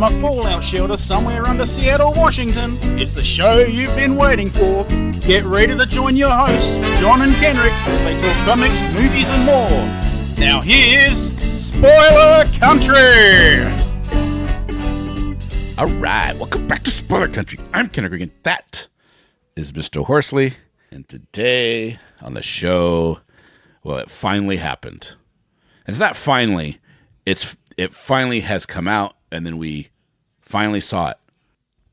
from a fallout shelter somewhere under Seattle, Washington. It's the show you've been waiting for. Get ready to join your hosts, John and Kenric, as they talk comics, movies, and more. Now here's Spoiler Country! Alright, welcome back to Spoiler Country. I'm Kenric, and that is Mr. Horsley. And today on the show, well, it finally happened. And it's not finally, it finally has come out, and then we finally saw it,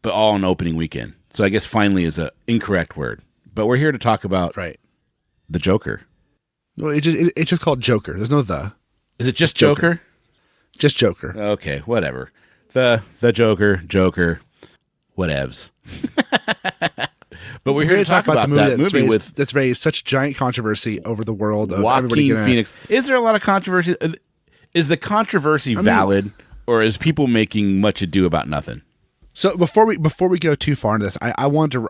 but all on opening weekend. So I guess finally is an incorrect word. But we're here to talk about the Joker. Well, it's just called Joker. There's no the. Is it just Joker? Just Joker. Okay, whatever. The Joker, whatevs. But we're here to talk about that movie that's raised such giant controversy over the world of Joaquin Phoenix. Is there a lot of controversy? Is the controversy valid, or is people making much ado about nothing? So before we go too far into this, I want to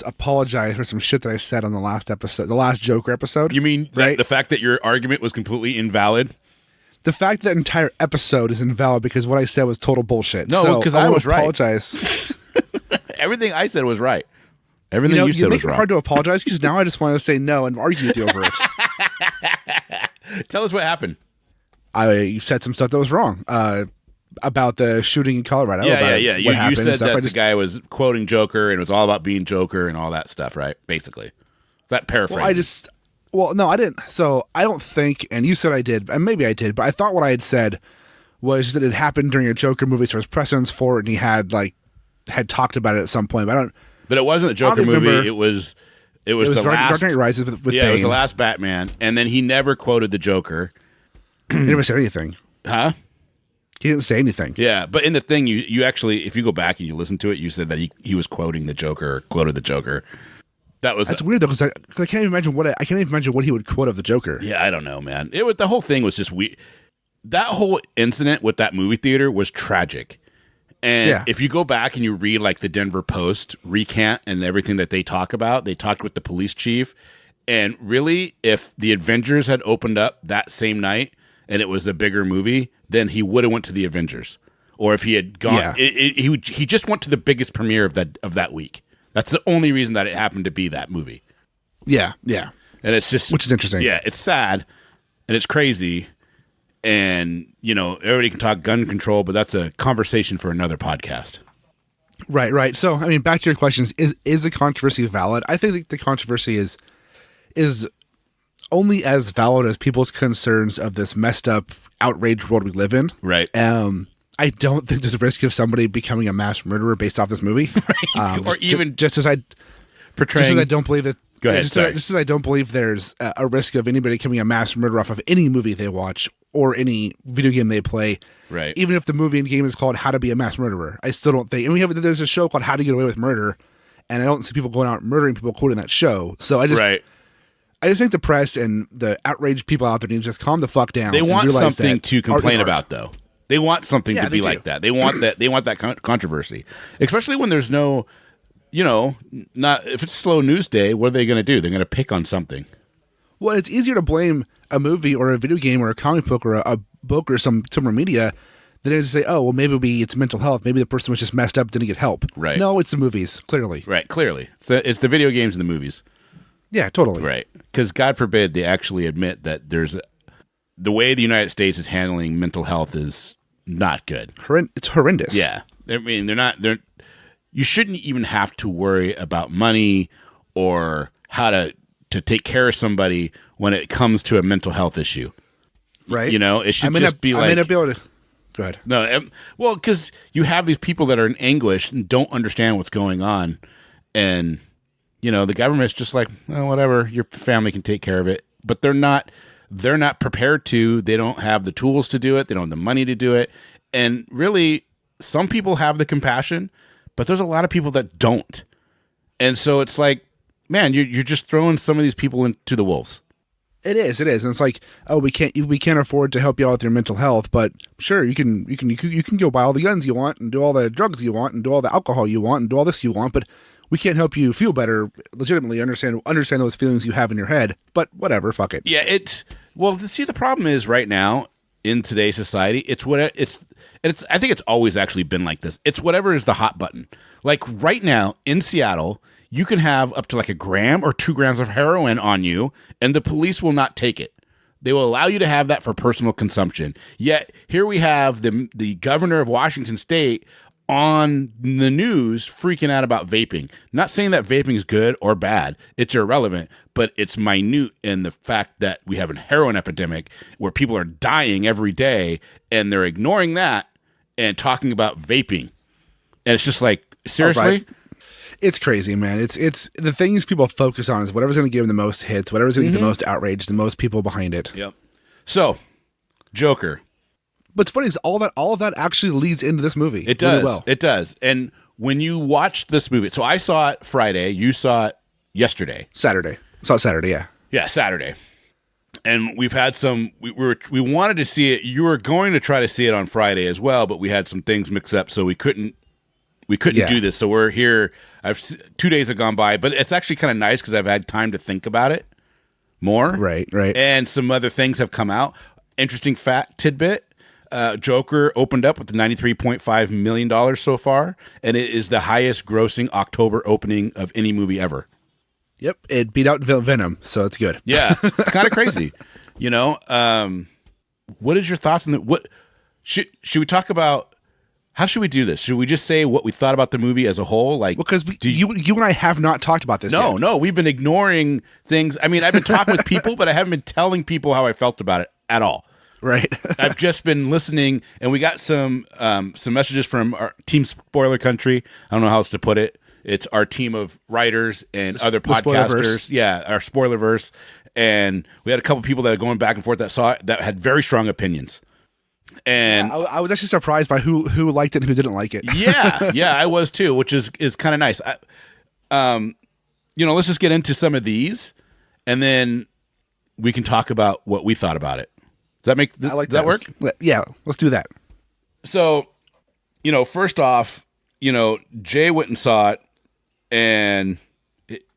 apologize for some shit that I said on the last episode, the last Joker episode. You mean the fact that your argument was completely invalid? The fact that entire episode is invalid because what I said was total bullshit. No, because I was right. Apologize. Everything I said was right. Everything you said was right. You make it hard to apologize because now I just want to say no and argue with you over it. Tell us what happened. You said some stuff that was wrong about the shooting in Colorado. Yeah. You said that the guy was quoting Joker and it was all about being Joker and all that stuff, right? Basically. Is that paraphrasing? Well, no, I didn't. So I don't think, and you said I did, and maybe I did, but I thought what I had said was that it happened during a Joker movie, so there was precedence for it, and he had talked about it at some point. But it wasn't a Joker movie. It was the last Dark Knight Rises with Bane. It was the last Batman, and then he never quoted the Joker. He never said anything. Huh? He didn't say anything. Yeah, but in the thing, you actually, if you go back and you listen to it, you said that he was quoting the Joker, or quoted the Joker. That's weird though, because I can't even imagine what he would quote of the Joker. Yeah, I don't know, man. The whole thing was just weird. That whole incident with that movie theater was tragic. And if you go back and you read the Denver Post recant and everything that they talk about, they talked with the police chief, and really, if the Avengers had opened up that same night and it was a bigger movie, then he would have went to the Avengers. Or if he had gone, he just went to the biggest premiere of that week. That's the only reason that it happened to be that movie. Yeah. And it's just... Which is interesting. Yeah, it's sad, and it's crazy, and, everybody can talk gun control, but that's a conversation for another podcast. Right. So, back to your questions, is the controversy valid? I think the controversy is only as valid as people's concerns of this messed up, outraged world we live in. Right. I don't think there's a risk of somebody becoming a mass murderer based off this movie. Right. Or even just as I don't believe it. Go ahead. Just as I don't believe there's a risk of anybody becoming a mass murderer off of any movie they watch or any video game they play. Right. Even if the movie and game is called How to Be a Mass Murderer, I still don't think. And there's a show called How to Get Away with Murder, and I don't see people going out murdering people quoting that show. So I just think the press and the outraged people out there need to just calm the fuck down. They want something to complain about, though. They want something to be like that. They want that. They want that controversy, especially when there's no, not if it's slow news day. What are they going to do? They're going to pick on something. Well, it's easier to blame a movie or a video game or a comic book or a book or some media than it is to say, oh, well, maybe it's mental health. Maybe the person was just messed up, didn't get help. Right. No, it's the movies. Clearly. Right. Clearly, it's the video games and the movies. Yeah, totally. Right. Because God forbid they actually admit that the way the United States is handling mental health is not good. It's horrendous. Yeah. You shouldn't even have to worry about money or how to take care of somebody when it comes to a mental health issue. Right. It should just be like... I may not be able to... Go ahead. No, well, because you have these people that are in anguish and don't understand what's going on. And, the government's just like, well, whatever, your family can take care of it. But they're not prepared to. They don't have the tools to do it. They don't have the money to do it. And really, some people have the compassion, but there's a lot of people that don't. And so it's like, man, you're just throwing some of these people into the wolves. It is. And it's like, oh, we can't afford to help you out with your mental health, but sure, you can go buy all the guns you want and do all the drugs you want and do all the alcohol you want and do all this you want, but we can't help you feel better, legitimately understand those feelings you have in your head. But whatever, fuck it. Yeah, well, see, the problem is right now, in today's society. It's I think it's always actually been like this. It's whatever is the hot button. Like right now in Seattle, you can have up to like a gram or 2 grams of heroin on you, and the police will not take it. They will allow you to have that for personal consumption. Yet here we have the governor of Washington State on the news freaking out about vaping. Not saying that vaping is good or bad. It's irrelevant, but it's minute in the fact that we have a heroin epidemic where people are dying every day, and they're ignoring that and talking about vaping. And it's just like, seriously? Right. It's crazy, man. It's the things people focus on is whatever's going to give them the most hits, whatever's going to get the most outrage, the most people behind it. Yep. So, Joker. What's funny is all of that actually leads into this movie. It does. Really well. It does. And when you watched this movie, so I saw it Friday, you saw it yesterday. Saturday. Saw it Saturday, yeah. Yeah, Saturday. And we've had some. We wanted to see it. You were going to try to see it on Friday as well, but we had some things mixed up, so we couldn't do this. So we're here. 2 days have gone by, but it's actually kind of nice because I've had time to think about it more. Right. And some other things have come out. Interesting fact tidbit. Joker opened up with the $93.5 million so far, and it is the highest grossing October opening of any movie ever. Yep, it beat out Venom, so it's good. Yeah, it's kind of crazy. You know, what is your thoughts on what should we talk about? How should we do this? Should we just say what we thought about the movie as a whole? Like, because you and I have not talked about this yet. No, we've been ignoring things. I mean, I've been talking with people, but I haven't been telling people how I felt about it at all. Right. I've just been listening, and we got some messages from our team Spoiler Country. I don't know how else to put it. It's our team of writers and other podcasters. Yeah, our Spoilerverse. And we had a couple people that are going back and forth that saw it that had very strong opinions. And yeah, I was actually surprised by who liked it and who didn't like it. yeah, I was too, which is kind of nice. Let's just get into some of these, and then we can talk about what we thought about it. Does that work? Yeah, let's do that. So, first off, Jay went and saw it, and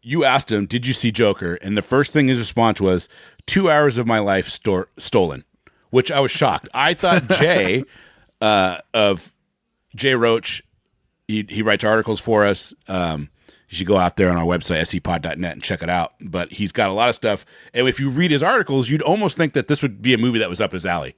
you asked him, "Did you see Joker?" And the first thing his response was, 2 hours of my life stolen, which I was shocked. I thought Jay of Jay Roach, he writes articles for us. You should go out there on our website, scpod.net, and check it out. But he's got a lot of stuff. And if you read his articles, you'd almost think that this would be a movie that was up his alley.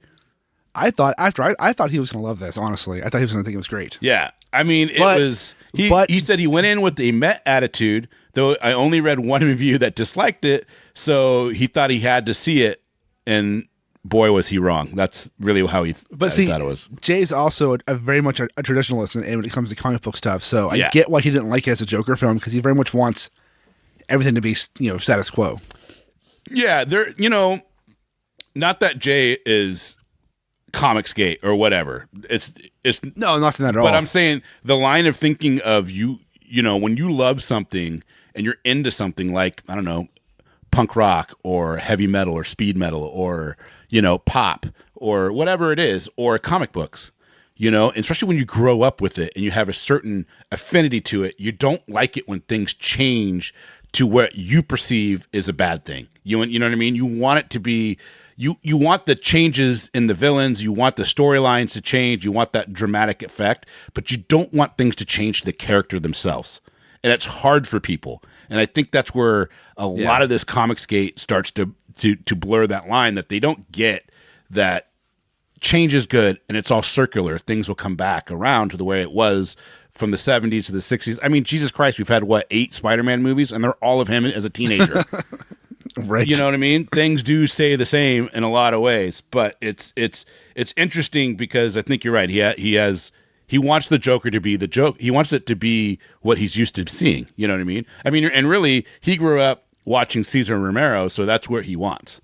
I thought he was going to love this, honestly. I thought he was going to think it was great. Yeah. I mean, he said he went in with the Met attitude, though I only read one review that disliked it. So he thought he had to see it. And boy, was he wrong. That's really how he thought it was. Jay's also a very much a traditionalist when it comes to comic book stuff. So I get why he didn't like it as a Joker film, because he very much wants everything to be, status quo. Yeah, not that Jay is Comicsgate or whatever. It's no, nothing that at all. But I'm saying the line of thinking of when you love something and you're into something like, I don't know, punk rock or heavy metal or speed metal or pop or whatever it is, or comic books, especially when you grow up with it and you have a certain affinity to it, you don't like it when things change to what you perceive is a bad thing. You know what I mean? You want it to be, you want the changes in the villains, you want the storylines to change, you want that dramatic effect, but you don't want things to change the character themselves. And it's hard for people. And I think that's where a lot of this Comicsgate starts to blur that line, that they don't get that change is good and it's all circular. Things will come back around to the way it was from the 70s to the 60s. I mean, Jesus Christ, we've had, 8 Spider-Man movies, and they're all of him as a teenager. Right. You know what I mean? Things do stay the same in a lot of ways, but it's interesting because I think you're right. He wants the Joker to be the joke. He wants it to be what he's used to seeing. You know what I mean? And really, he grew up watching Cesar Romero, so that's where he wants.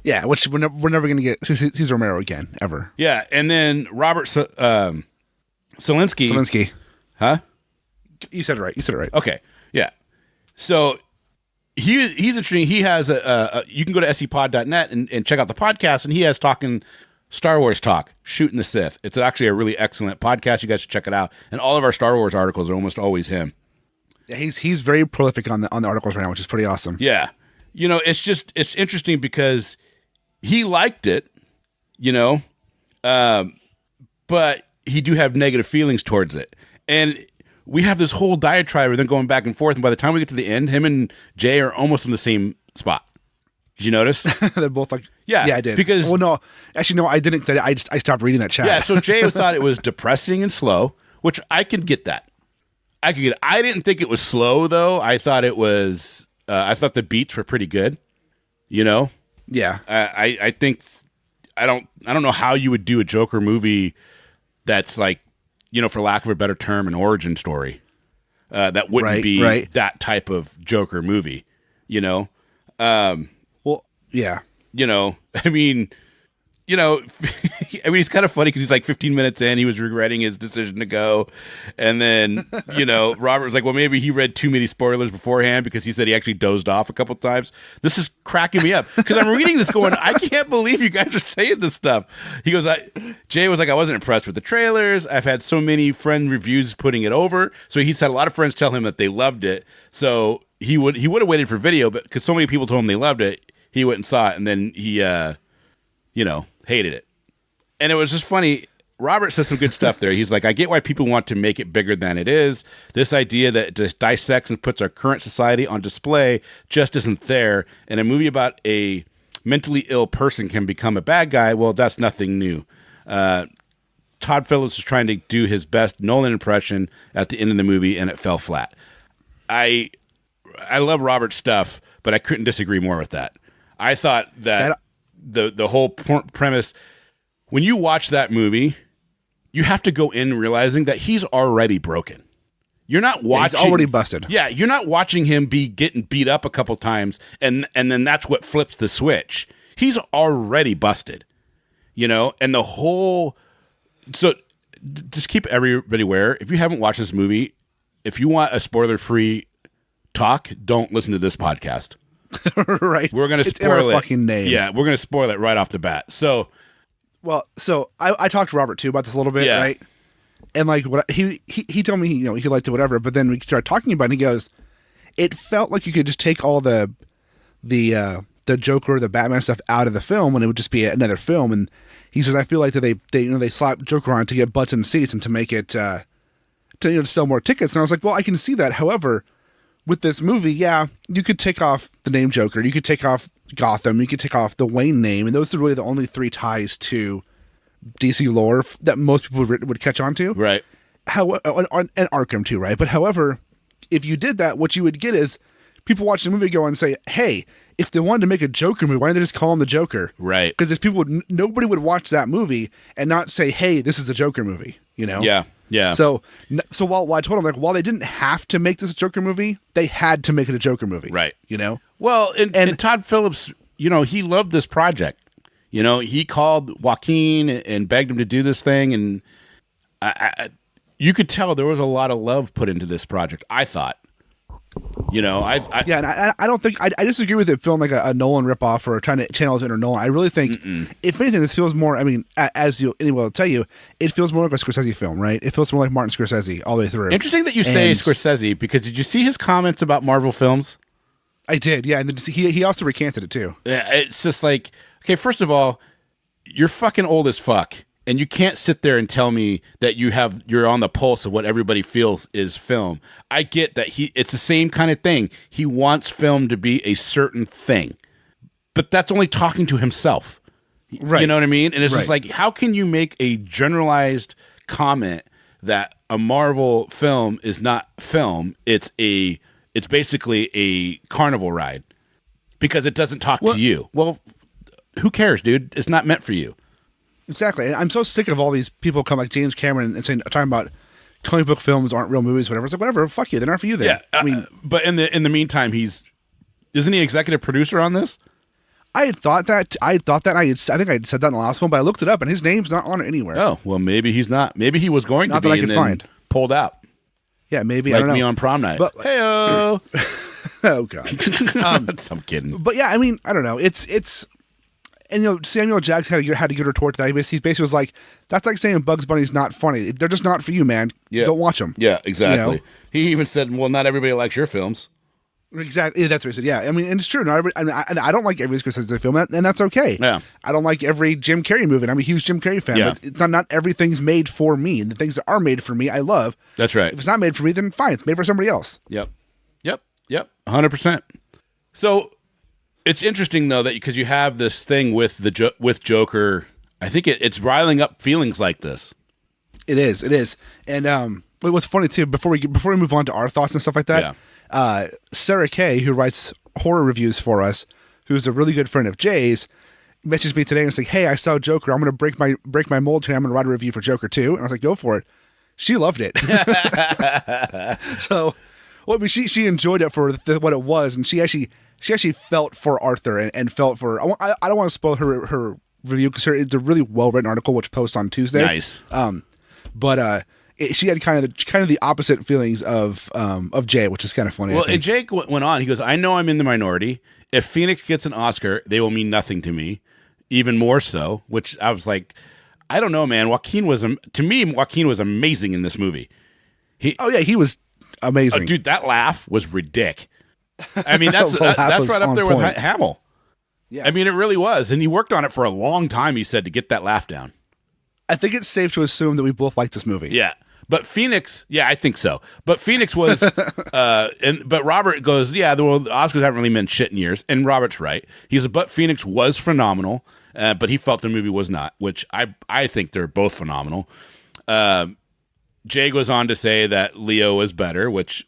Yeah, which we're never going to get Cesar Romero again, ever. Yeah, and then Robert Solinsky. Solinsky. Huh? You said it right. Okay, yeah. So he's interesting. He has you can go to scpod.net and check out the podcast, and he has talking Star Wars talk, Shooting the Sith. It's actually a really excellent podcast. You guys should check it out. And all of our Star Wars articles are almost always him. Yeah, he's very prolific on the articles right now, which is pretty awesome. Yeah. It's interesting because he liked it, But he do have negative feelings towards it. And we have this whole diatribe of them going back and forth. And by the time we get to the end, him and Jay are almost in the same spot. Did you notice? They're both like, yeah, I did. Because, well, no, actually, no, I didn't. I stopped reading that chat. Yeah, so Jay thought it was depressing and slow, which I could get that. I didn't think it was slow though. I thought it was. I thought the beats were pretty good. You know. Yeah. I think I don't know how you would do a Joker movie that's like, for lack of a better term, an origin story. That wouldn't be that type of Joker movie. Well, yeah. I mean, it's kind of funny because he's like 15 minutes in, he was regretting his decision to go. And then, Robert was like, well, maybe he read too many spoilers beforehand because he said he actually dozed off a couple times. This is cracking me up because I'm reading this going, I can't believe you guys are saying this stuff. He goes, Jay was like, I wasn't impressed with the trailers. I've had so many friend reviews putting it over. So he's had a lot of friends tell him that they loved it. So he would have waited for video, but because so many people told him they loved it, he went and saw it. And then he, hated it. And it was just funny. Robert says some good stuff there. He's like, I get why people want to make it bigger than it is. This idea that it just dissects and puts our current society on display just isn't there. And a movie about a mentally ill person can become a bad guy. Well, that's nothing new. Todd Phillips was trying to do his best Nolan impression at the end of the movie, and it fell flat. I love Robert's stuff, but I couldn't disagree more with that. I thought that the whole premise, when you watch that movie, you have to go in realizing that he's already broken. You're not watching. He's already busted. Yeah, you're not watching him be getting beat up a couple times, and then that's what flips the switch. He's already busted, and the whole. So just keep everybody aware. If you haven't watched this movie, if you want a spoiler-free talk, don't listen to this podcast. Right. We're going to spoil it. It's in our fucking name. Yeah, we're going to spoil it right off the bat. So, I talked to Robert too about this a little bit, right? And like what he told me, he liked it, whatever. But then we started talking about it, and he goes, it felt like you could just take all the Joker, the Batman stuff out of the film, and it would just be another film. And he says, I feel like that they slap Joker on to get butts in seats and to make it to sell more tickets. And I was like, well, I can see that. However, with this movie, you could take off the name Joker, you could take off Gotham, you could take off the Wayne name, and those are really the only three ties to DC lore that most people would catch on to. Right. And Arkham too, right? But however, if you did that, what you would get is people watch the movie go and say, hey, if they wanted to make a Joker movie, why didn't they just call him the Joker? Right. Because nobody would watch that movie and not say, hey, this is the Joker movie, Yeah. Yeah. So while I told him, while they didn't have to make this a Joker movie, they had to make it a Joker movie. Right. Well, and Todd Phillips, he loved this project. He called Joaquin and begged him to do this thing. And you could tell there was a lot of love put into this project, I thought. And I don't think I disagree with it feeling like a Nolan ripoff or trying to channel his inner Nolan. I really think, if anything, this feels more. I mean, as anyone will tell you, it feels more like a Scorsese film, right? It feels more like Martin Scorsese all the way through. Interesting that you say Scorsese, because did you see his comments about Marvel films? I did, yeah, and then he also recanted it too. Yeah, it's just like, okay, first of all, you're fucking old as fuck. And you can't sit there and tell me that you're on the pulse of what everybody feels is film. I get that it's the same kind of thing. He wants film to be a certain thing, but that's only talking to himself. Right. You know what I mean? And it's just like, how can you make a generalized comment that a Marvel film is not film? It's basically a carnival ride because it doesn't talk to you. Well, who cares, dude? It's not meant for you. Exactly. And I'm so sick of all these people come like James Cameron and talking about comic book films aren't real movies, whatever. It's like, whatever, fuck you. They're not for you then. Yeah. I mean, but in the meantime, isn't he executive producer on this? I thought that. I think I had said that in the last one, but I looked it up and his name's not on it anywhere. Oh, well, maybe he's not. Maybe he was going to be, that I could find. Pulled out. Yeah, maybe. Like I don't know. me on prom night. But, hey-o. Oh, God. I'm kidding. But yeah, I mean, I don't know. It's. And Samuel Jackson had a good retort to that. He basically was like, "That's like saying Bugs Bunny's not funny. They're just not for you, man. Yeah. Don't watch them." Yeah, exactly. He even said, "Well, not everybody likes your films." Exactly. That's what I said. Yeah. I mean, and it's true. And I don't like every criticism of the film, and that's okay. Yeah. I don't like every Jim Carrey movie. I'm a huge Jim Carrey fan, but it's not everything's made for me. And the things that are made for me, I love. That's right. If it's not made for me, then fine. It's made for somebody else. Yep. 100%. So it's interesting though that because you have this thing with with Joker, I think it's riling up feelings like this. It is. And what's funny too, before we move on to our thoughts and stuff like that, Sarah Kay, who writes horror reviews for us, who's a really good friend of Jay's, messaged me today and was like, "Hey, I saw Joker. I'm going to break my mold today. I'm going to write a review for Joker too." And I was like, "Go for it." She loved it. So, well, I mean, she enjoyed it for what it was, and she actually felt for Arthur and felt for. I don't want to spoil her review because it's a really well written article which posts on Tuesday. Nice. But she had kind of the opposite feelings of Jay, which is kind of funny. Well, and Jake went on. He goes, "I know I'm in the minority. If Phoenix gets an Oscar, they will mean nothing to me, even more so." Which I was like, I don't know, man. Joaquin was amazing in this movie. He was amazing. Dude, that laugh was ridiculous. I mean, that's right up there with Hamill. Yeah. I mean, it really was. And he worked on it for a long time, he said, to get that laugh down. I think it's safe to assume that we both like this movie. Yeah. But Phoenix, I think so. But Phoenix was, but Robert goes, the Oscars haven't really meant shit in years. And Robert's right. But Phoenix was phenomenal, but he felt the movie was not, which I think they're both phenomenal. Jay goes on to say that Leo is better, which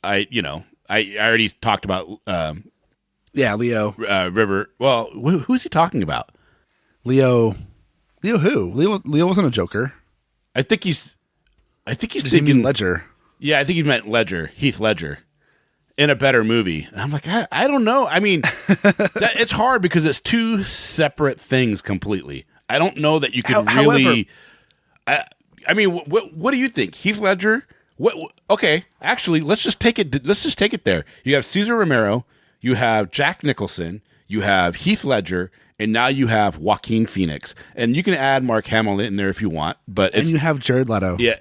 I already talked about. Leo. River. Well, who's he talking about? Leo who? Leo wasn't a Joker. I think he's Did thinking he mean Ledger. Yeah, I think he meant Heath Ledger, in a better movie. And I'm like, I don't know. I mean, it's hard because it's two separate things completely. I don't know that you can really. I mean, what do you think, Heath Ledger? Okay, actually, let's just take it there. You have Cesar Romero, you have Jack Nicholson, you have Heath Ledger, and now you have Joaquin Phoenix, and you can add Mark Hamill in there if you want. And you have Jared Leto. Yeah.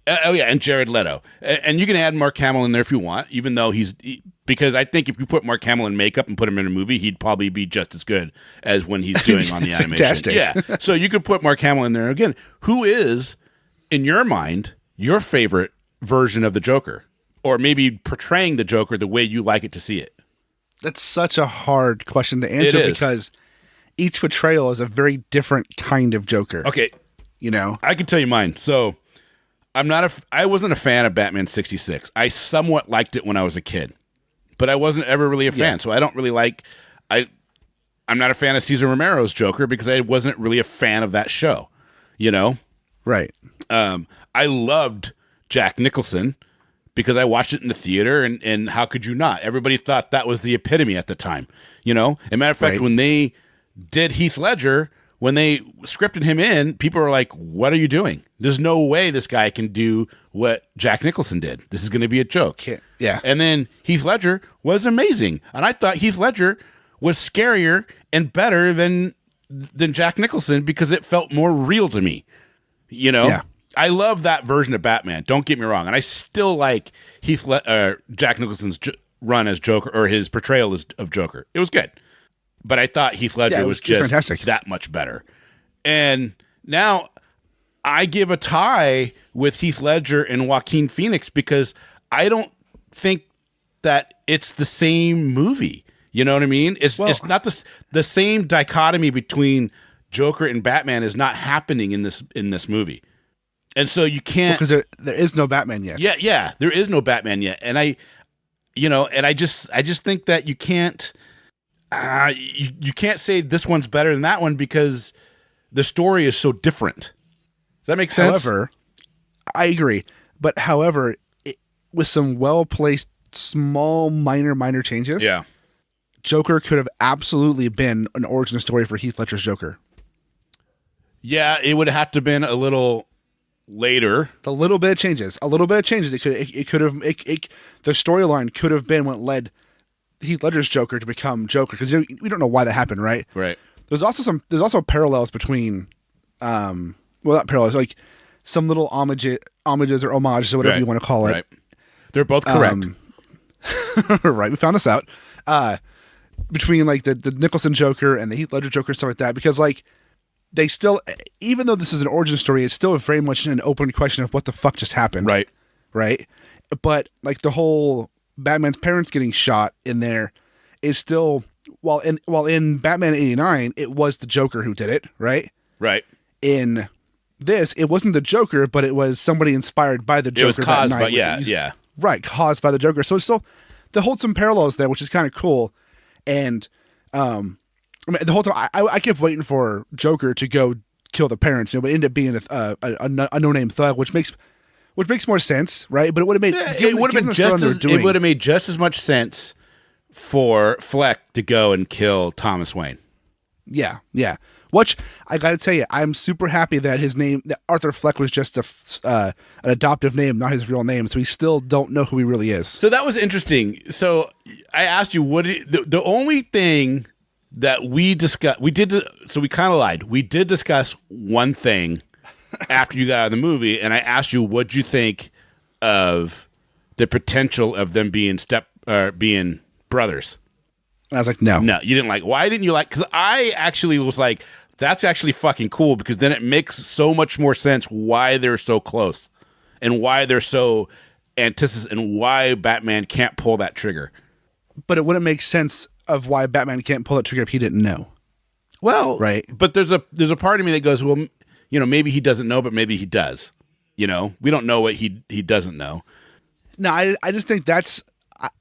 And Jared Leto. And you can add Mark Hamill in there if you want, even though because I think if you put Mark Hamill in makeup and put him in a movie, he'd probably be just as good as when he's doing on the animation. Fantastic. Yeah. So you could put Mark Hamill in there again. Who is, in your mind, your favorite version of the Joker? Or maybe portraying the Joker the way you like it to see it? That's such a hard question to answer because each portrayal is a very different kind of Joker. Okay. I can tell you mine. So I wasn't a fan of Batman 66. I somewhat liked it when I was a kid, but I wasn't ever really a fan. Yeah. So I don't really I'm not a fan of Cesar Romero's Joker because I wasn't really a fan of that show, Right. I loved Jack Nicholson because I watched it in the theater and how could you not? Everybody thought that was the epitome at the time, As a matter of fact, when they did Heath Ledger, when they scripted him in, people were like, "What are you doing? There's no way this guy can do what Jack Nicholson did. This is going to be a joke." Yeah. And then Heath Ledger was amazing. And I thought Heath Ledger was scarier and better than Jack Nicholson because it felt more real to me. Yeah. I love that version of Batman. Don't get me wrong. And I still like Jack Nicholson's run as Joker, or his portrayal of Joker. It was good. But I thought Heath Ledger was just fantastic. That much better. And now I give a tie with Heath Ledger and Joaquin Phoenix because I don't think that it's the same movie. You know what I mean? It's not the same dichotomy between Joker and Batman is not happening in this movie. And so you can't, because there is no Batman yet. Yeah, there is no Batman yet. And I just think that you can't you can't say this one's better than that one because the story is so different. Does that make sense? However, I agree. But however, with some well-placed, small, minor changes, Joker could have absolutely been an origin story for Heath Ledger's Joker. Yeah, it would have to been a little later. A little bit of changes. It could have. The storyline could have been what led Heath Ledger's Joker to become Joker, because we don't know why that happened, right? Right. There's also parallels between, not parallels, like some little homages or homages or whatever you want to call it. Right. They're both correct. right? We found this out between like the Nicholson Joker and the Heath Ledger Joker, stuff like that, because like they still, even though this is an origin story, it's still very much an open question of what the fuck just happened, right? But like the whole Batman's parents getting shot in there is still, while in Batman '89 it was the Joker who did it, right? In this, it wasn't the Joker, but it was somebody inspired by the Joker. It was caused that night, by right, caused by the Joker. So it's still, they hold some parallels there, which is kind of cool. And I mean, the whole time I kept waiting for Joker to go kill the parents, but it ended up being a no-name thug, which makes more sense, right? But it would have made it would have made just as much sense for Fleck to go and kill Thomas Wayne. Yeah. Which I got to tell you, I'm super happy that his name, that Arthur Fleck, was just an adoptive name, not his real name. So we still don't know who he really is. So that was interesting. So I asked you, the only thing that we discussed, so we kind of lied. We did discuss one thing after you got out of the movie, and I asked you, what'd you think of the potential of them being being brothers? And I was like, no, you didn't like. Why didn't you like? Because I actually was like, that's actually fucking cool, because then it makes so much more sense why they're so close and why they're so antithesis and why Batman can't pull that trigger. But it wouldn't make sense of why Batman can't pull that trigger if he didn't know. Well, right. But there's a part of me that goes, well, maybe he doesn't know, but maybe he does. We don't know what he doesn't know. No, I just think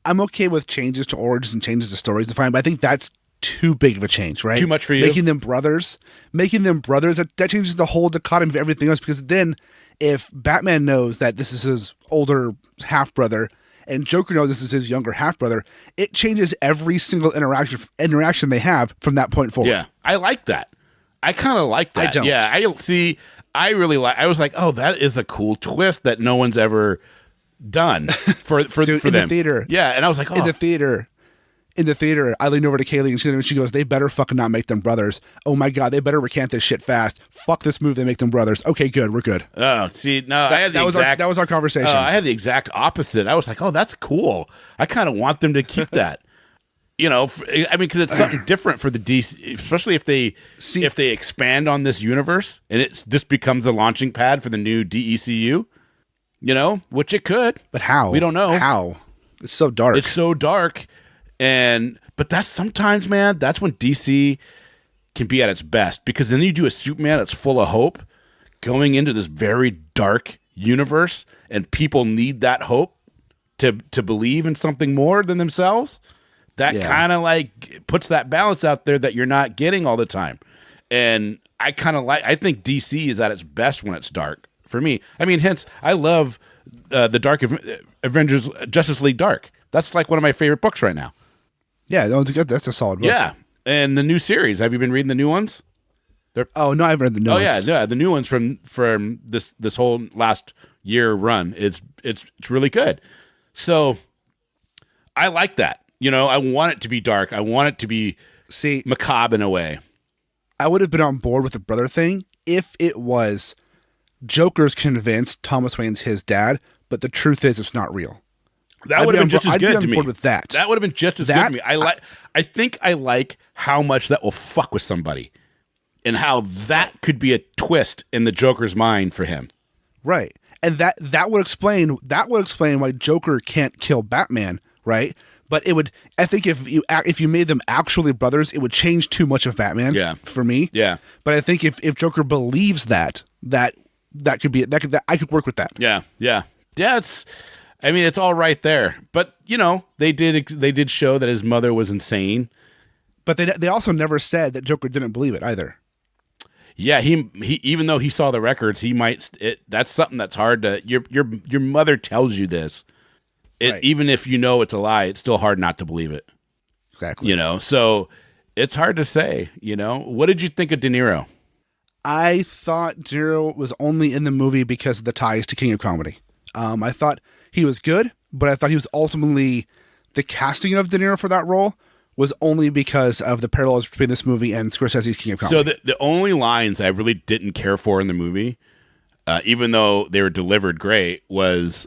I'm okay with changes to origins and changes to stories to find, but I think that's too big of a change, right? Too much for you? Making them brothers, that changes the whole dichotomy of everything else, because then if Batman knows that this is his older half-brother and Joker knows this is his younger half-brother, it changes every single interaction they have from that point forward. Yeah, I like that. I kind of like that. I don't. Yeah, I really like, I was like, oh, that is a cool twist that no one's ever done for Dude, for in them. The theater. Yeah, and I was like, oh. In the theater, I leaned over to Kaylee and she goes, they better fucking not make them brothers. Oh my God, they better recant this shit fast. Fuck this move, they make them brothers. Okay, good, we're good. Oh, see, no, that was our conversation. I had the exact opposite. I was like, oh, that's cool. I kind of want them to keep that. Because it's something different for the DC, especially if they expand on this universe and this becomes a launching pad for the new DECU. Which it could. But how? We don't know. How? It's so dark. But that's sometimes, man, that's when DC can be at its best, because then you do a Superman that's full of hope going into this very dark universe, and people need that hope to believe in something more than themselves. That kind of like puts that balance out there that you're not getting all the time. And I think DC is at its best when it's dark. For me, hence I love the Dark Avengers, Justice League Dark. That's like one of my favorite books right now. Yeah, that's a solid book. Yeah, and the new series. Have you been reading the new ones? Oh no, I've read the new ones. Yeah, the new ones from this whole last year run. It's really good. So I like that. I want it to be dark. I want it to be macabre in a way. I would have been on board with the brother thing if it was Joker's convinced Thomas Wayne's his dad, but the truth is it's not real. That would have been just as good to me. With that. That would have been just as good to me. I think I like how much that will fuck with somebody, and how that could be a twist in the Joker's mind for him. Right, and that would explain why Joker can't kill Batman. Right, but it would. I think if you made them actually brothers, it would change too much of Batman. Yeah. For me. Yeah. But I think if Joker believes that could be that I could work with that. Yeah. It's all right there. But they did show that his mother was insane. But they also never said that Joker didn't believe it either. Yeah, he even though he saw the records, that's something that's hard to your mother tells you this. Right. Even if it's a lie, it's still hard not to believe it. Exactly. So it's hard to say. What did you think of De Niro? I thought De Niro was only in the movie because of the ties to King of Comedy. I thought he was good, but I thought he was ultimately, the casting of De Niro for that role was only because of the parallels between this movie and Scorsese's King of Comedy. So the only lines I really didn't care for in the movie, even though they were delivered great, was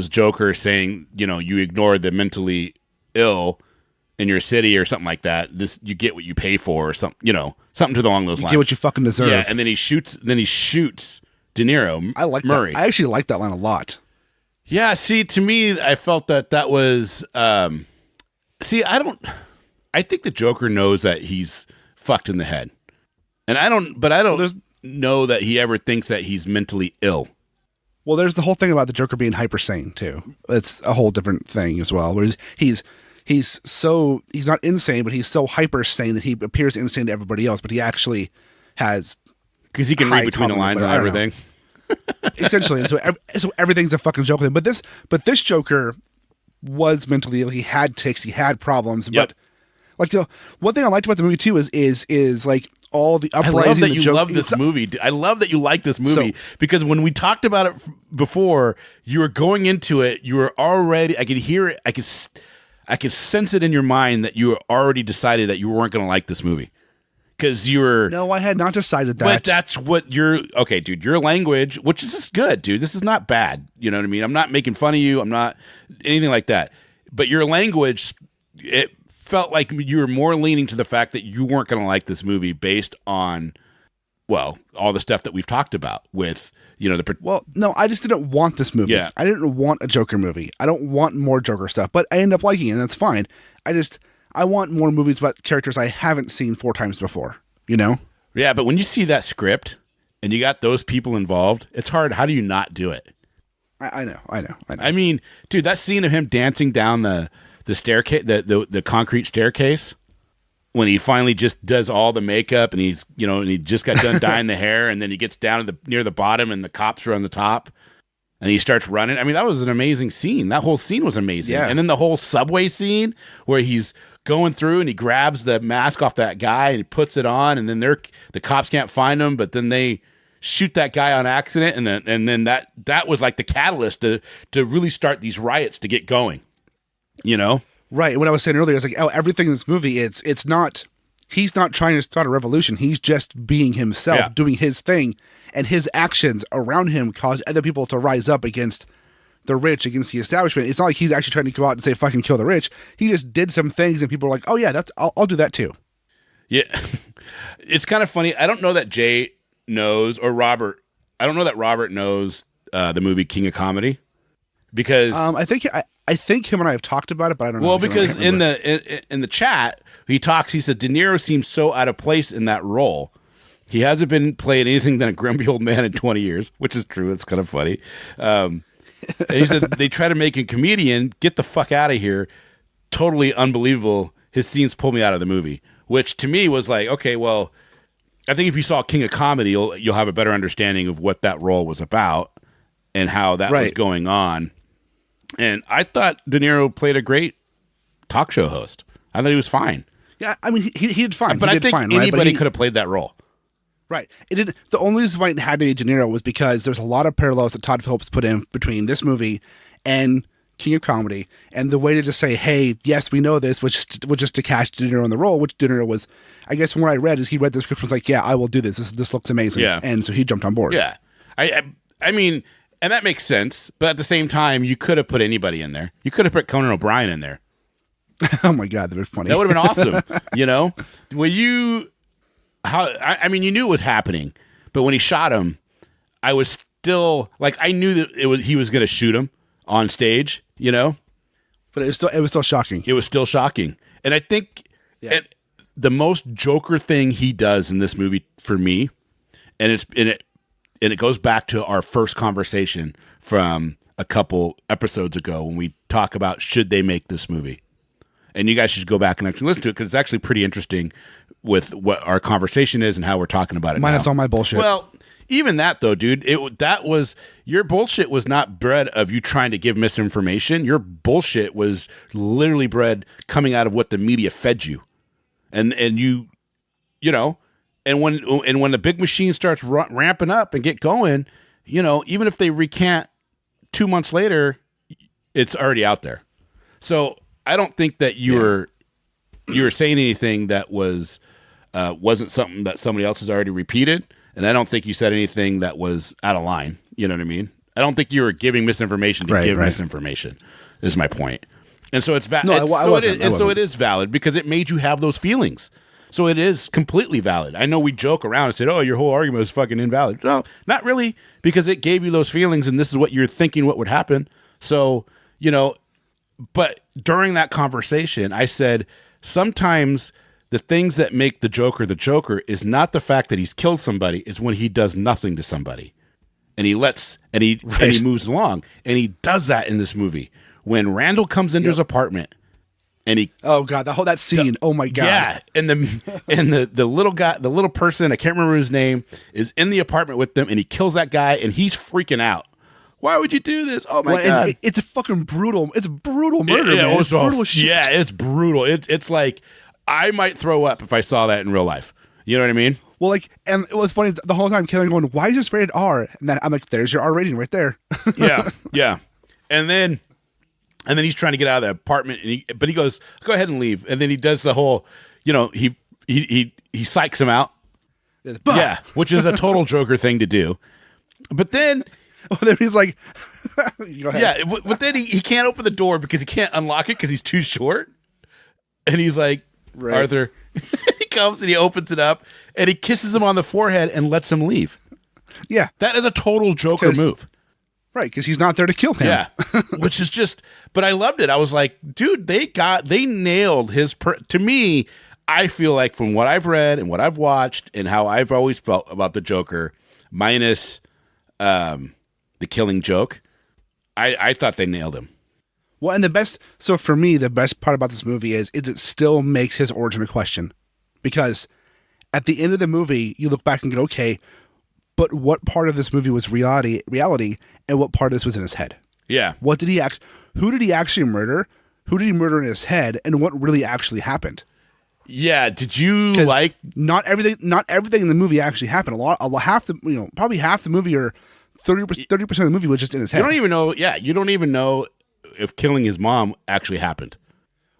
Joker saying, you ignore the mentally ill in your city or something like that. You get what you pay for, or something, something along those lines. You get what you fucking deserve. Yeah, and then he shoots De Niro. I like Murray. That. I actually like that line a lot. Yeah, see, to me, I felt that was. I think the Joker knows that he's fucked in the head, and I don't know that he ever thinks that he's mentally ill. Well, there's the whole thing about the Joker being hyper sane too. It's a whole different thing as well. Whereas he's not insane, but he's so hyper sane that he appears insane to everybody else, but he actually has, because he can read between the lines on everything. Essentially, so everything's a fucking joke with him. But this Joker was mentally ill. He had tics. He had problems. Yep. But like the one thing I liked about the movie too is like all the uprising. I love that you love this movie. I love that you like this movie because when we talked about it before, you were going into it. You were already. I could hear it. I could sense it in your mind that you were already decided that you weren't going to like this movie. Because you were... No, I had not decided that. But that's what okay, dude, your language, which is good, dude. This is not bad. You know what I mean? I'm not making fun of you. I'm not anything like that. But your language, it felt like you were more leaning to the fact that you weren't going to like this movie based on, well, all the stuff that we've talked about with, Well, no, I just didn't want this movie. Yeah. I didn't want a Joker movie. I don't want more Joker stuff, but I end up liking it, and that's fine. I want more movies about characters I haven't seen 4 times before, Yeah, but when you see that script and you got those people involved, it's hard. How do you not do it? I know. I mean, dude, that scene of him dancing down the staircase, the concrete staircase, when he finally just does all the makeup and he's, and he just got done dyeing the hair, and then he gets down to near the bottom and the cops are on the top and he starts running. I mean, that was an amazing scene. That whole scene was amazing. Yeah. And then the whole subway scene where he's going through and he grabs the mask off that guy and he puts it on, and then the cops can't find him, but then they shoot that guy on accident, and then that was like the catalyst to really start these riots to get going. Right. What I was saying earlier is like, everything in this movie, he's not trying to start a revolution. He's just being himself, doing his thing, and his actions around him cause other people to rise up against the rich, against the establishment. It's not like he's actually trying to go out and say, fucking kill the rich. He just did some things and people are like, oh yeah, I'll do that too. Yeah. It's kind of funny. I don't know that Jay knows, or Robert. I don't know that Robert knows the movie King of Comedy, because I think him and I have talked about it, but I don't know. Well, because in the chat, he said De Niro seems so out of place in that role. He hasn't been playing anything than a grumpy old man in 20 years, which is true. It's kind of funny. And he said they try to make a comedian, get the fuck out of here. Totally unbelievable. His scenes pulled me out of the movie, which to me was like, okay, well, I think if you saw King of Comedy, you'll have a better understanding of what that role was about and how that was going on. And I thought De Niro played a great talk show host. I thought he was fine. Yeah, I mean, he did fine. But I think anybody could have played that role. Right. The only reason why it had to be De Niro was because there's a lot of parallels that Todd Phillips put in between this movie and King of Comedy, and the way to just say, hey, yes, we know this, was just to cast De Niro in the role, which De Niro was, I guess from what I read, is he read the script and was like, yeah, I will do this. This looks amazing. Yeah. And so he jumped on board. Yeah. I mean, and that makes sense, but at the same time, you could have put anybody in there. You could have put Conan O'Brien in there. Oh my God, that would be funny. That would have been awesome. You knew it was happening, but when he shot him, I was still like, I knew that he was going to shoot him on stage, but it was still shocking. It was still shocking. And I think the most Joker thing he does in this movie for me, and it goes back to our first conversation from a couple episodes ago when we talk about should they make this movie. And you guys should go back and actually listen to it because it's actually pretty interesting with what our conversation is and how we're talking about it. Minus all my bullshit. Well, even that though, dude, your bullshit was not bred of you trying to give misinformation. Your bullshit was literally bred coming out of what the media fed you, and you know, and when the big machine starts ramping up and get going, even if they recant 2 months later, it's already out there. So I don't think that you were saying anything that wasn't something that somebody else has already repeated. and I don't think you said anything that was out of line. You know what I mean? I don't think you were giving misinformation to give misinformation. Is my point. And so it's valid. No, so it is valid because it made you have those feelings. So it is completely valid. I know we joke around and said, "Oh, your whole argument is fucking invalid." No, not really, because it gave you those feelings, and this is what you're thinking what would happen. So, you know, but during that conversation, I said sometimes the things that make the Joker is not the fact that he's killed somebody, is when he does nothing to somebody, and he moves along, and he does that in this movie when Randall comes into his apartment. And he, oh god, that scene, oh my god, yeah, and the little guy, the little person, I can't remember his name, is in the apartment with them, and he kills that guy, and he's freaking out. Why would you do this? Oh my god, it's a fucking brutal, it's brutal murder, man. It's brutal shit. Yeah, it's brutal. It's like I might throw up if I saw that in real life. You know what I mean? Well, like, and it was funny the whole time, Kelly going, "Why is this rated R?" And then I'm like, "There's your R rating right there." yeah, and then he's trying to get out of the apartment, but he goes, "Go ahead and leave." And then he does the whole, you know, he psychs him out. Yeah, which is a total Joker thing to do. But then, he's like, "Go ahead." Yeah, but then he can't open the door because he can't unlock it because he's too short. And he's like, Arthur, he comes and he opens it up and he kisses him on the forehead and lets him leave. Yeah, that is a total Joker move. Right, because he's not there to kill him. Yeah, which is just, but I loved it. I was like, dude, they nailed his, to me, I feel like from what I've read and what I've watched and how I've always felt about the Joker, minus the killing joke, I thought they nailed him. Well, and so for me, the best part about this movie is it still makes his origin a question. Because at the end of the movie, you look back and go, okay, but what part of this movie was reality, and what part of this was in his head? Yeah. Who did he actually murder? Who did he murder in his head? And what really actually happened? Yeah. Did you like? Not everything in the movie actually happened. Probably half the movie or 30% of the movie was just in his head. You don't even know. Yeah. You don't even know if killing his mom actually happened.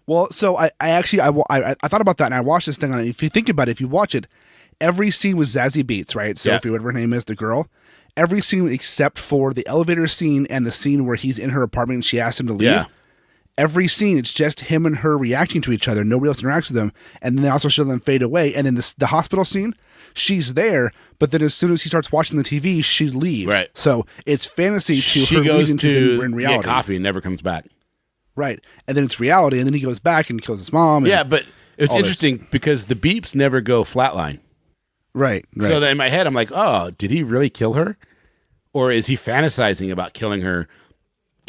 Well, so I thought about that and I watched this thing on it. If you think about it, if you watch it, every scene was Zazie Beetz, right? Sophie, whatever her name is, the girl. Every scene except for the elevator scene and the scene where he's in her apartment and she asked him to leave. Yeah. Every scene, it's just him and her reacting to each other. Nobody else interacts with them. And then they also show them fade away. And then the hospital scene, she's there, but then as soon as he starts watching the TV, she leaves. Right. So it's fantasy to she her goes leaving to in reality. Get coffee and never comes back. Right. And then it's reality, and then he goes back and kills his mom. Yeah, but it's interesting because the beeps never go flatline. Right. So then in my head, I'm like, oh, did he really kill her? Or is he fantasizing about killing her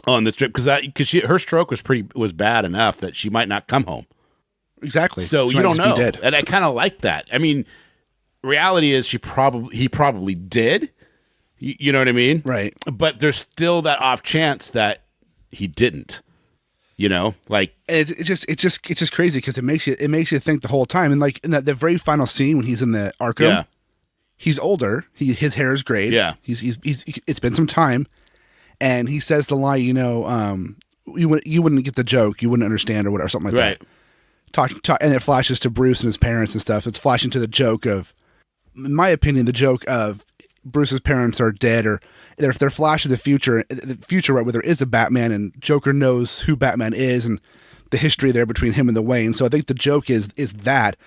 on the trip? Because her stroke was bad enough that she might not come home. Exactly. So you don't know. And I kind of like that. I mean, reality is he probably did. You know what I mean? Right. But there's still that off chance that he didn't. You know, like it's just crazy because it makes you think the whole time. And like in the very final scene when he's in the Arkham, he's older. His hair is grayed. Yeah, he's it's been some time, and he says the line, you wouldn't get the joke, you wouldn't understand or something like that. Talk, and it flashes to Bruce and his parents and stuff. It's flashing to the joke of, in my opinion, the joke of Bruce's parents are dead, or if they're flash of the future, right, where there is a Batman and Joker knows who Batman is and the history there between him and the Wayne. So I think the joke is that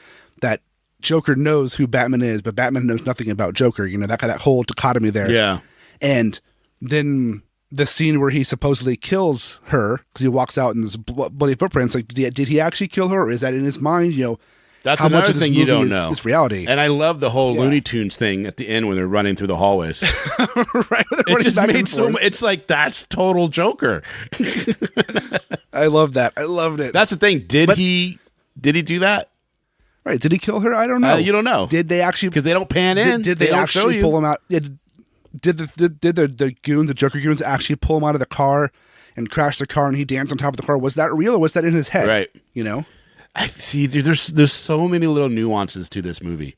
Joker knows who Batman is, but Batman knows nothing about Joker. That whole dichotomy there. Yeah. And then the scene where he supposedly kills her because he walks out and there's bloody footprints. Like, did he actually kill her, or is that in his mind? That's how another much of thing you don't know. It's reality. And I love the whole Looney Tunes thing at the end when they're running through the hallways. Right. It just made so much. It's like, that's total Joker. I love that. I loved it. That's the thing. Did he do that? Right. Did he kill her? I don't know. You don't know. Did they actually? Because they don't pan in. Did they actually pull him out? Did the goons, the Joker goons, actually pull him out of the car and crash the car and he danced on top of the car? Was that real, or was that in his head? Right. I see. Dude, there's so many little nuances to this movie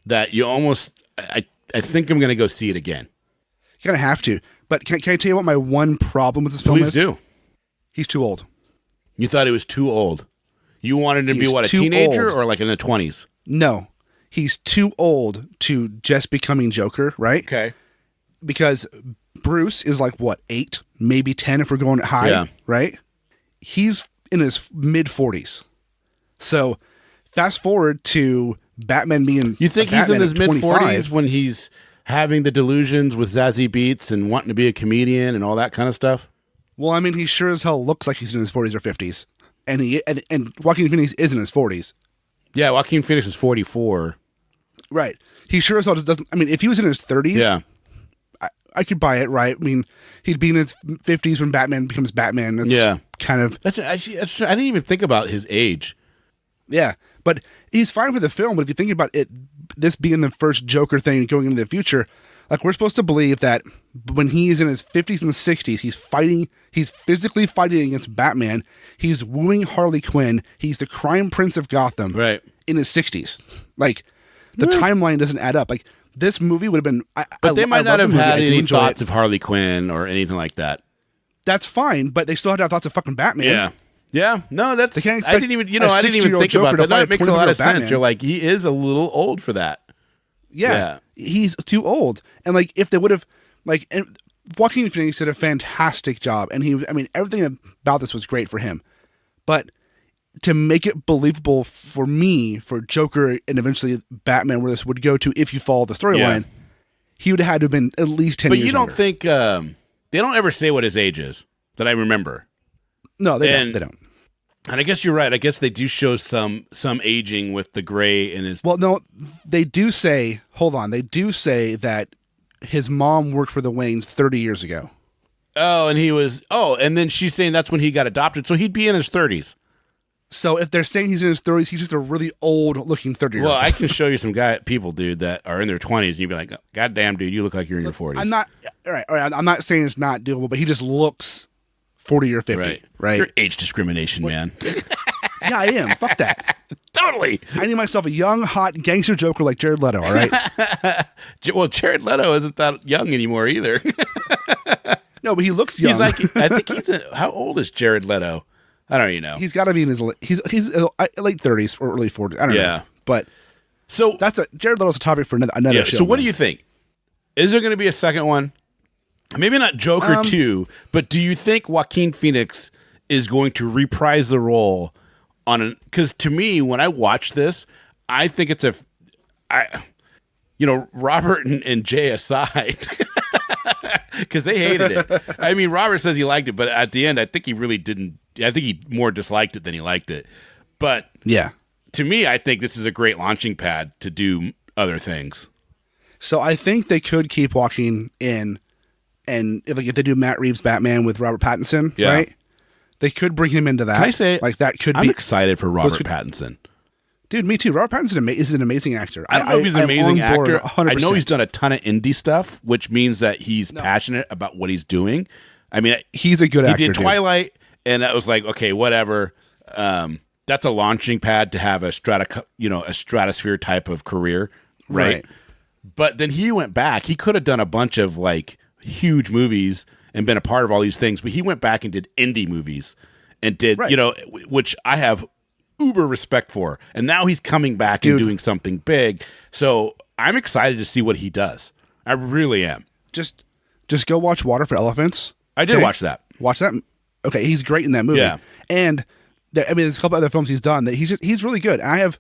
that you almost. I think I'm gonna go see it again. You're gonna have to. But can I tell you what my one problem with this film is? Please do. He's too old. You thought he was too old. You wanted him to be a teenager or like in the 20s? No, he's too old to just becoming Joker, right? Okay. Because Bruce is like, what, 8, maybe 10 if we're going high, right? He's in his mid-40s. So fast forward to Batman being You think he's in his mid-40s when he's having the delusions with Zazie Beetz and wanting to be a comedian and all that kind of stuff? Well, I mean, he sure as hell looks like he's in his 40s or 50s. And Joaquin Phoenix is in his 40s. Yeah, Joaquin Phoenix is 44. Right. He sure as hell just doesn't... I mean, if he was in his 30s, I could buy it, right? I mean, he'd be in his 50s when Batman becomes Batman. That's kind of... I didn't even think about his age. Yeah, but he's fine for the film. But if you think about it, this being the first Joker thing going into the future, like we're supposed to believe that when he's in his 50s and 60s, he's physically fighting against Batman. He's wooing Harley Quinn. He's the crime prince of Gotham in his 60s. Like, the timeline doesn't add up. Like, this movie would have been... But they might not have had any thoughts of Harley Quinn or anything like that. That's fine, but they still had to have thoughts of fucking Batman. Yeah. Yeah, no, that's... They can't I didn't even think about that. No, it makes a lot of sense. You're like, he is a little old for that. Yeah, he's too old. And, like, if they would have... Like, and Joaquin Phoenix did a fantastic job. And everything about this was great for him. But to make it believable for me, for Joker and eventually Batman, where this would go to if you follow the storyline, he would have had to have been at least 10 years But you don't younger. think... they don't ever say what his age is, that I remember. No, they don't. And I guess you're right. I guess they do show some aging with the gray in his... Well, no, they do say... Hold on. They do say that his mom worked for the Waynes 30 years ago. Oh, and he was... Oh, and then she's saying that's when he got adopted, so he'd be in his 30s. So if they're saying he's in his 30s, he's just a really old-looking 30-year-old. Well, I can show you some people, dude, that are in their 20s, and you'd be like, God damn, dude, you look like you're in your 40s. I'm not... All right, I'm not saying it's not doable, but he just looks 40 or 50, right? You're age discrimination, man. Yeah, I am. Fuck that. Totally. I need myself a young, hot gangster Joker like Jared Leto, all right? Well, Jared Leto isn't that young anymore either. No, but he looks young. I think how old is Jared Leto? I don't even know. He's got to be in his late 30s or early 40s. I don't know. But so Jared Leto's a topic for another show. So what do you think? Is there going to be a second one? Maybe not Joker 2, but do you think Joaquin Phoenix is going to reprise the role on because to me, when I watch this, I think it's Robert and Jay aside, because they hated it. I mean, Robert says he liked it, but at the end, I think he really didn't. I think he more disliked it than he liked it. But yeah, to me, I think this is a great launching pad to do other things. So I think they could keep Joaquin in. And if they do Matt Reeves' Batman with Robert Pattinson, right? They could bring him into that. Can I say, like that could I'm be excited for Robert Pattinson. Dude, me too. Robert Pattinson is an amazing actor. I don't know if he's an amazing actor. 100%. I know he's done a ton of indie stuff, which means that he's passionate about what he's doing. I mean, he's a good actor. He did Twilight, and I was like, okay, whatever. That's a launching pad to have a stratosphere type of career, right? But then he went back. He could have done a bunch of like huge movies and been a part of all these things, but he went back and did indie movies and did, which I have uber respect for. And now he's coming back and doing something big. So I'm excited to see what he does. I really am. Just go watch Water for Elephants. I did watch that. Watch that. Okay. He's great in that movie. Yeah. And there's a couple other films he's done that he's really good. And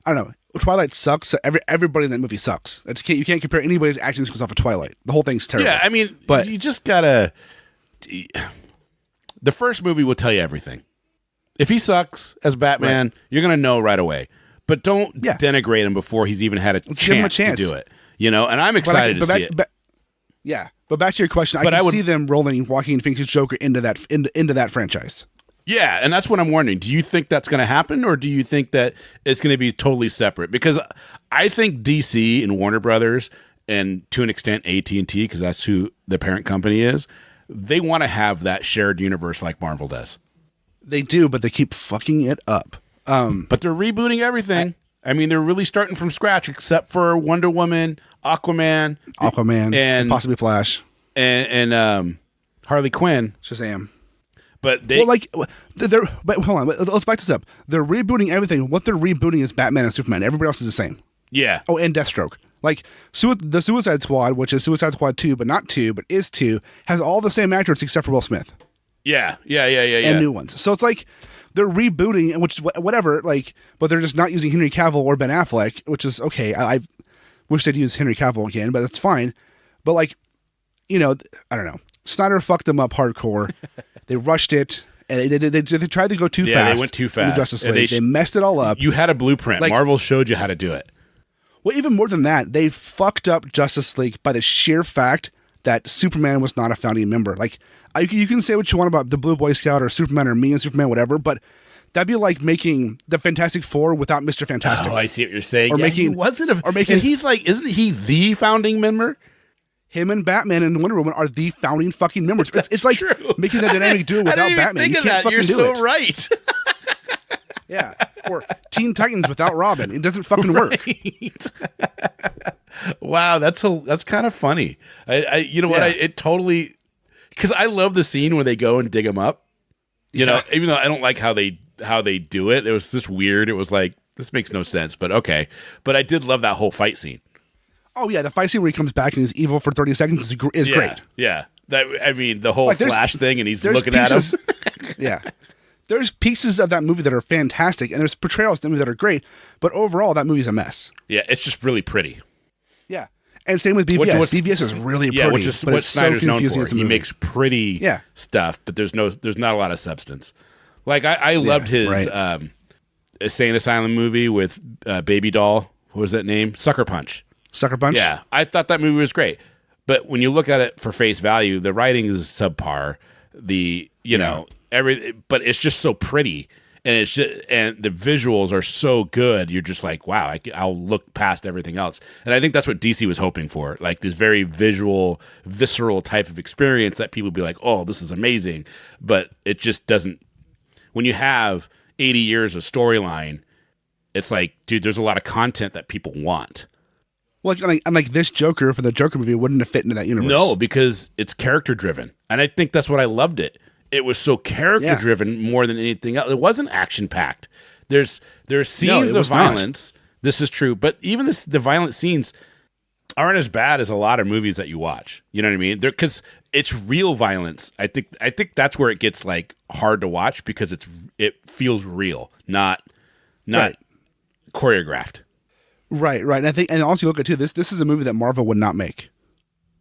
I don't know. Twilight sucks. So everybody in that movie sucks. You can't compare anybody's acting skills off of Twilight. The whole thing's terrible. Yeah, I mean, but you just gotta. The first movie will tell you everything. If he sucks as Batman, you're gonna know right away. But don't denigrate him before he's even had a chance to do it. And I'm excited to see it. But back to your question, I can see them rolling Joaquin Phoenix's Joker into that franchise. Yeah, and that's what I'm wondering. Do you think that's going to happen, or do you think that it's going to be totally separate? Because I think DC and Warner Brothers, and to an extent AT&T, because that's who the parent company is, they want to have that shared universe like Marvel does. They do, but they keep fucking it up. But they're rebooting everything. I mean, they're really starting from scratch, except for Wonder Woman, Aquaman, and possibly Flash, and Harley Quinn, Shazam. But but hold on, let's back this up. They're rebooting everything. What they're rebooting is Batman and Superman. Everybody else is the same. Yeah. Oh, and Deathstroke. Like the Suicide Squad, which is Suicide Squad 2, but not 2, but is 2, has all the same actors except for Will Smith. Yeah. And new ones. So it's like they're rebooting, which whatever, like, but they're just not using Henry Cavill or Ben Affleck, which is okay. I wish they'd use Henry Cavill again, but that's fine. But like, I don't know. Snyder fucked them up hardcore. They rushed it. And they tried to go too fast. Yeah, they went too fast. Justice League. They messed it all up. You had a blueprint. Like, Marvel showed you how to do it. Well, even more than that, they fucked up Justice League by the sheer fact that Superman was not a founding member. Like, you can say what you want about the Blue Boy Scout or Superman or me and Superman, whatever, but that'd be like making the Fantastic Four without Mr. Fantastic. Oh, I see what you're saying. Or he wasn't and he's like, isn't he the founding member? Him and Batman and Wonder Woman are the founding fucking members. It's like making the dynamic duo without Batman. You can't fucking You're do so it. Right. Yeah. Or Teen Titans without Robin. It doesn't fucking work. Wow, that's kind of funny. It totally, because I love the scene where they go and dig him up. You know, even though I don't like how they do it. It was just weird. It was like, this makes no sense, but okay. But I did love that whole fight scene. Oh yeah, the fight scene where he comes back and he's evil for 30 seconds is great. Yeah, the whole Flash thing, and he's looking at him. Yeah, there's pieces of that movie that are fantastic, and there's portrayals in the movie that are great. But overall, that movie's a mess. Yeah, it's just really pretty. Yeah, and same with BVS. BVS is really pretty, which is but what it's Snyder's so known confusing. for. He makes pretty stuff, but there's not a lot of substance. Like I loved his Insane Asylum movie with Baby Doll. What was that name? Sucker Punch. Sucker Punch? Yeah, I thought that movie was great. But when you look at it for face value, the writing is subpar. But it's just so pretty, and and the visuals are so good. You're just like, wow, I'll look past everything else. And I think that's what DC was hoping for, like this very visual, visceral type of experience that people be like, oh, this is amazing. But it just doesn't. When you have 80 years of storyline, it's like, dude, there's a lot of content that people want. Well, like this Joker for the Joker movie wouldn't have fit into that universe. No, because it's character driven, and I think that's what I loved it. It was so character driven more than anything else. It wasn't action packed. There's scenes of violence. Not. This is true, but even the violent scenes aren't as bad as a lot of movies that you watch. You know what I mean? Because it's real violence. I think that's where it gets like hard to watch because it feels real, not choreographed. Right. And I think, and also look at too, this is a movie that Marvel would not make.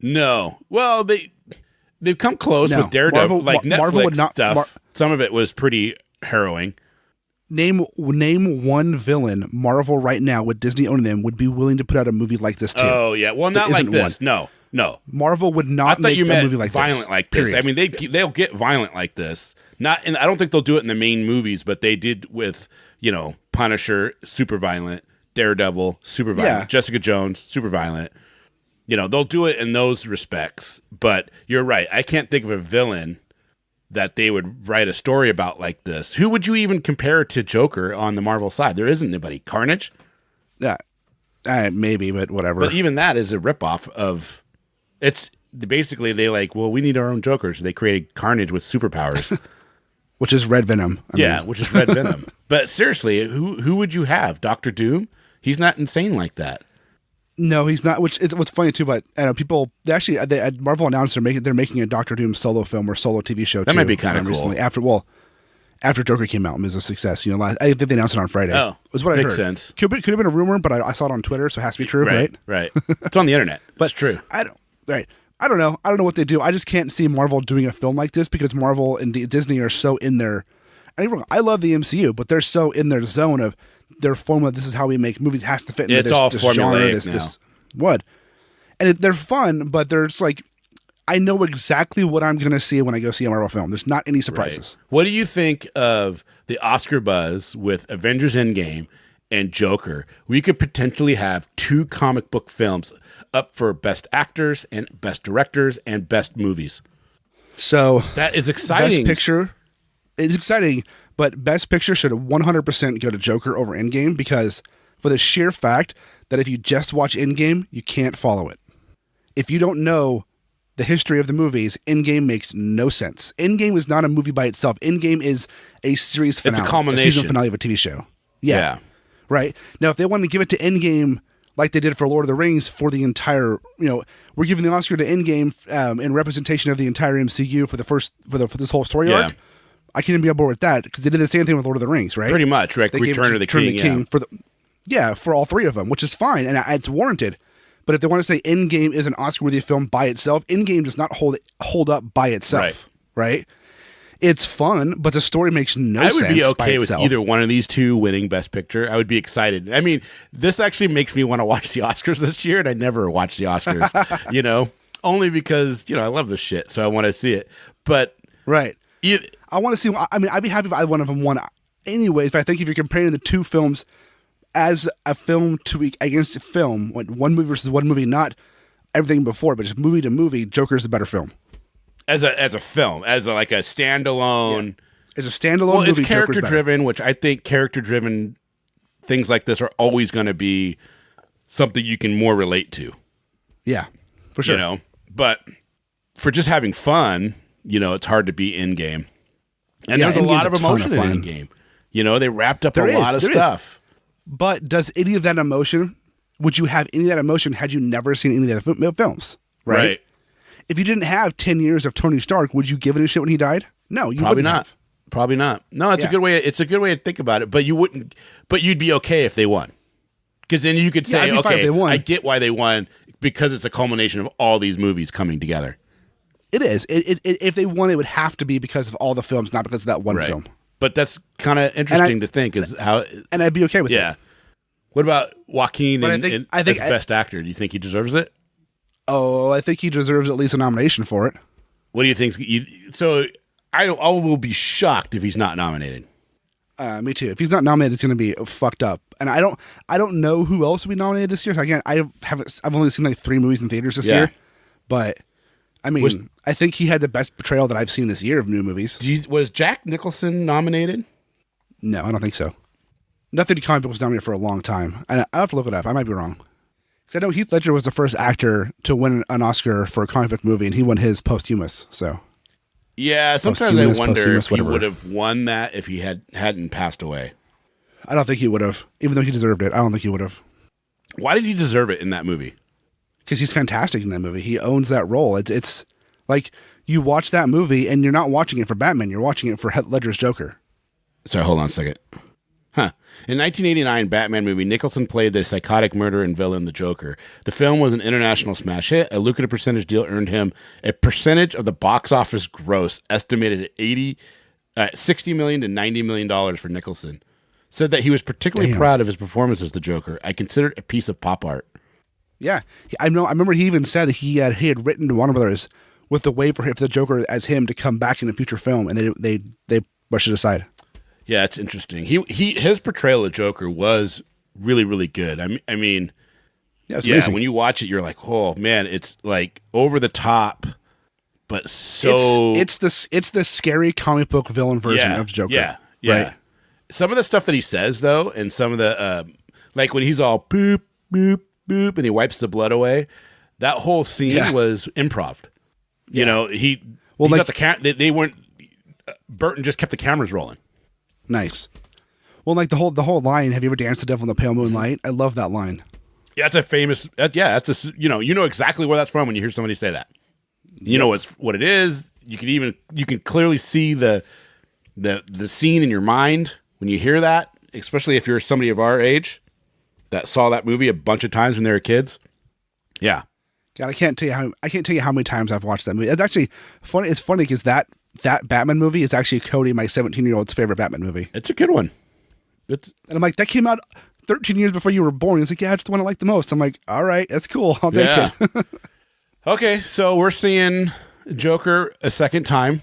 No. Well, they've come close with Daredevil. Netflix Marvel would not, stuff. Some of it was pretty harrowing. Name one villain Marvel right now with Disney owning them would be willing to put out a movie like this too. Oh yeah. Well, not like this. No. Marvel would not make a movie like violent this. Like this. I mean, they'll get violent like this. And I don't think they'll do it in the main movies, but they did with Punisher, super violent. Daredevil, super violent. Jessica Jones, super violent. They'll do it in those respects, but you're right. I can't think of a villain that they would write a story about like this. Who would you even compare to Joker on the Marvel side? There isn't anybody. Carnage? Yeah, maybe, but whatever. But even that is a ripoff of. It's basically we need our own Joker, so they created Carnage with superpowers. Which is Red Venom. Which is Red Venom. But seriously, who would you have? Dr. Doom? He's not insane like that. No, he's not. Which is what's funny too. But people Marvel announced they're making a Doctor Doom solo film or solo TV show. That might be kind of cool. Recently, after Joker came out and was a success. I think they announced it on Friday. Oh, was what I heard. Makes sense. Could have been a rumor, but I saw it on Twitter, so it has to be true, right? Right. It's on the internet. But it's true. I don't know. I don't know what they do. I just can't see Marvel doing a film like this because Marvel and Disney are so in their. I love the MCU, but they're so in their zone of their formula. This is how we make movies. Has to fit into this genre. This what? And they're fun, but there's like, I know exactly what I'm going to see when I go see a Marvel film. There's not any surprises. Right. What do you think of the Oscar buzz with Avengers Endgame and Joker? We could potentially have 2 comic book films up for Best Actors and Best Directors and Best Movies. So that is exciting. Best Picture, it's exciting, but Best Picture should 100% go to Joker over Endgame because for the sheer fact that if you just watch Endgame, you can't follow it. If you don't know the history of the movies, Endgame makes no sense. Endgame is not a movie by itself. Endgame is a series finale. It's a culmination. A season finale of a TV show. Yeah. Right? Now, if they wanted to give it to Endgame like they did for Lord of the Rings for the entire, we're giving the Oscar to Endgame in representation of the entire MCU for this whole story arc. I can't even be on board with that because they did the same thing with Lord of the Rings, right? Pretty much, right? They Return of the King for all three of them, which is fine and it's warranted. But if they want to say Endgame is an Oscar-worthy film by itself, Endgame does not hold up by itself, right? It's fun, but the story makes no sense. I would be okay with either one of these two winning Best Picture. I would be excited. I mean, this actually makes me want to watch the Oscars this year, and I never watch the Oscars, only because, I love this shit, so I want to see it. But right. I want to see, I'd be happy if either one of them won anyways, but I think if you're comparing the two films as a film against a film, one movie versus one movie, not everything before, but just movie to movie, Joker is the better film. As a film, like a standalone. Yeah. As a standalone movie, it's character driven, which I think character driven things like this are always going to be something you can more relate to. Yeah, for sure. But for just having fun, it's hard to beat Endgame. And there's a lot of emotion in Endgame. They wrapped up a lot of stuff. But does any of that emotion, would you have any of that emotion had you never seen any of the films? Right. If you didn't have 10 years of Tony Stark, would you give it a shit when he died? No, you probably wouldn't not. Have. Probably not. No, it's a good way. It's a good way to think about it. But you wouldn't. But you'd be okay if they won, because then you could say, okay, I get why they won because it's a culmination of all these movies coming together. It is. If they won, it would have to be because of all the films, not because of that one film. But that's kind of interesting to think is how. And I'd be okay with it. Yeah. What about Joaquin as Best Actor? Do you think he deserves it? Oh, I think he deserves at least a nomination for it. What do you think? So I will be shocked if he's not nominated. Me too. If he's not nominated, it's going to be fucked up. And I don't know who else will be nominated this year. So again, I've only seen like 3 movies in theaters this year. But I mean, I think he had the best portrayal that I've seen this year of new movies. Was Jack Nicholson nominated? No, I don't think so. Nothing comic book was nominated for a long time. I'll have to look it up. I might be wrong. Because I know Heath Ledger was the first actor to win an Oscar for a comic book movie, and he won his posthumous. So, yeah, sometimes I wonder if he would have won that if he hadn't passed away. I don't think he would have, even though he deserved it. I don't think he would have. Why did he deserve it in that movie? Because he's fantastic in that movie. He owns that role. It's like you watch that movie, and you're not watching it for Batman. You're watching it for Heath Ledger's Joker. Sorry, hold on a second. In 1989 Batman movie, Nicholson played the psychotic murderer and villain, the Joker. The film was an international smash hit. A lucrative percentage deal earned him a percentage of the box office gross, estimated at $60 million to $90 million for Nicholson. Said that he was particularly proud of his performance as the Joker. I consider it a piece of pop art. Yeah, I remember he even said that he had written to Warner Brothers with the way for the Joker as him to come back in a future film, and they brushed it aside. Yeah, it's interesting. His portrayal of Joker was really, really good. I mean, amazing. When you watch it, you're like, oh man, it's like over the top, but so it's the scary comic book villain version of Joker. Yeah. Right. Some of the stuff that he says though, and some of the like when he's all boop boop boop and he wipes the blood away, that whole scene was improv. You know, he got the they weren't. Burton just kept the cameras rolling. Nice. Well, like the whole line. Have you ever danced to Devil in the Pale Moonlight? I love that line. Yeah, it's a famous. That's a you know exactly where that's from when you hear somebody say that. You know what it is. You can clearly see the scene in your mind when you hear that, especially if you're somebody of our age that saw that movie a bunch of times when they were kids. Yeah. God, I can't tell you how many times I've watched that movie. It's actually funny. It's funny because that Batman movie is actually Cody, my 17-year-old's favorite Batman movie. It's a good one. And I'm like, that came out 13 years before you were born. He's like, yeah, it's the one I like the most. I'm like, all right, that's cool. I'll take it. Okay, so we're seeing Joker a second time.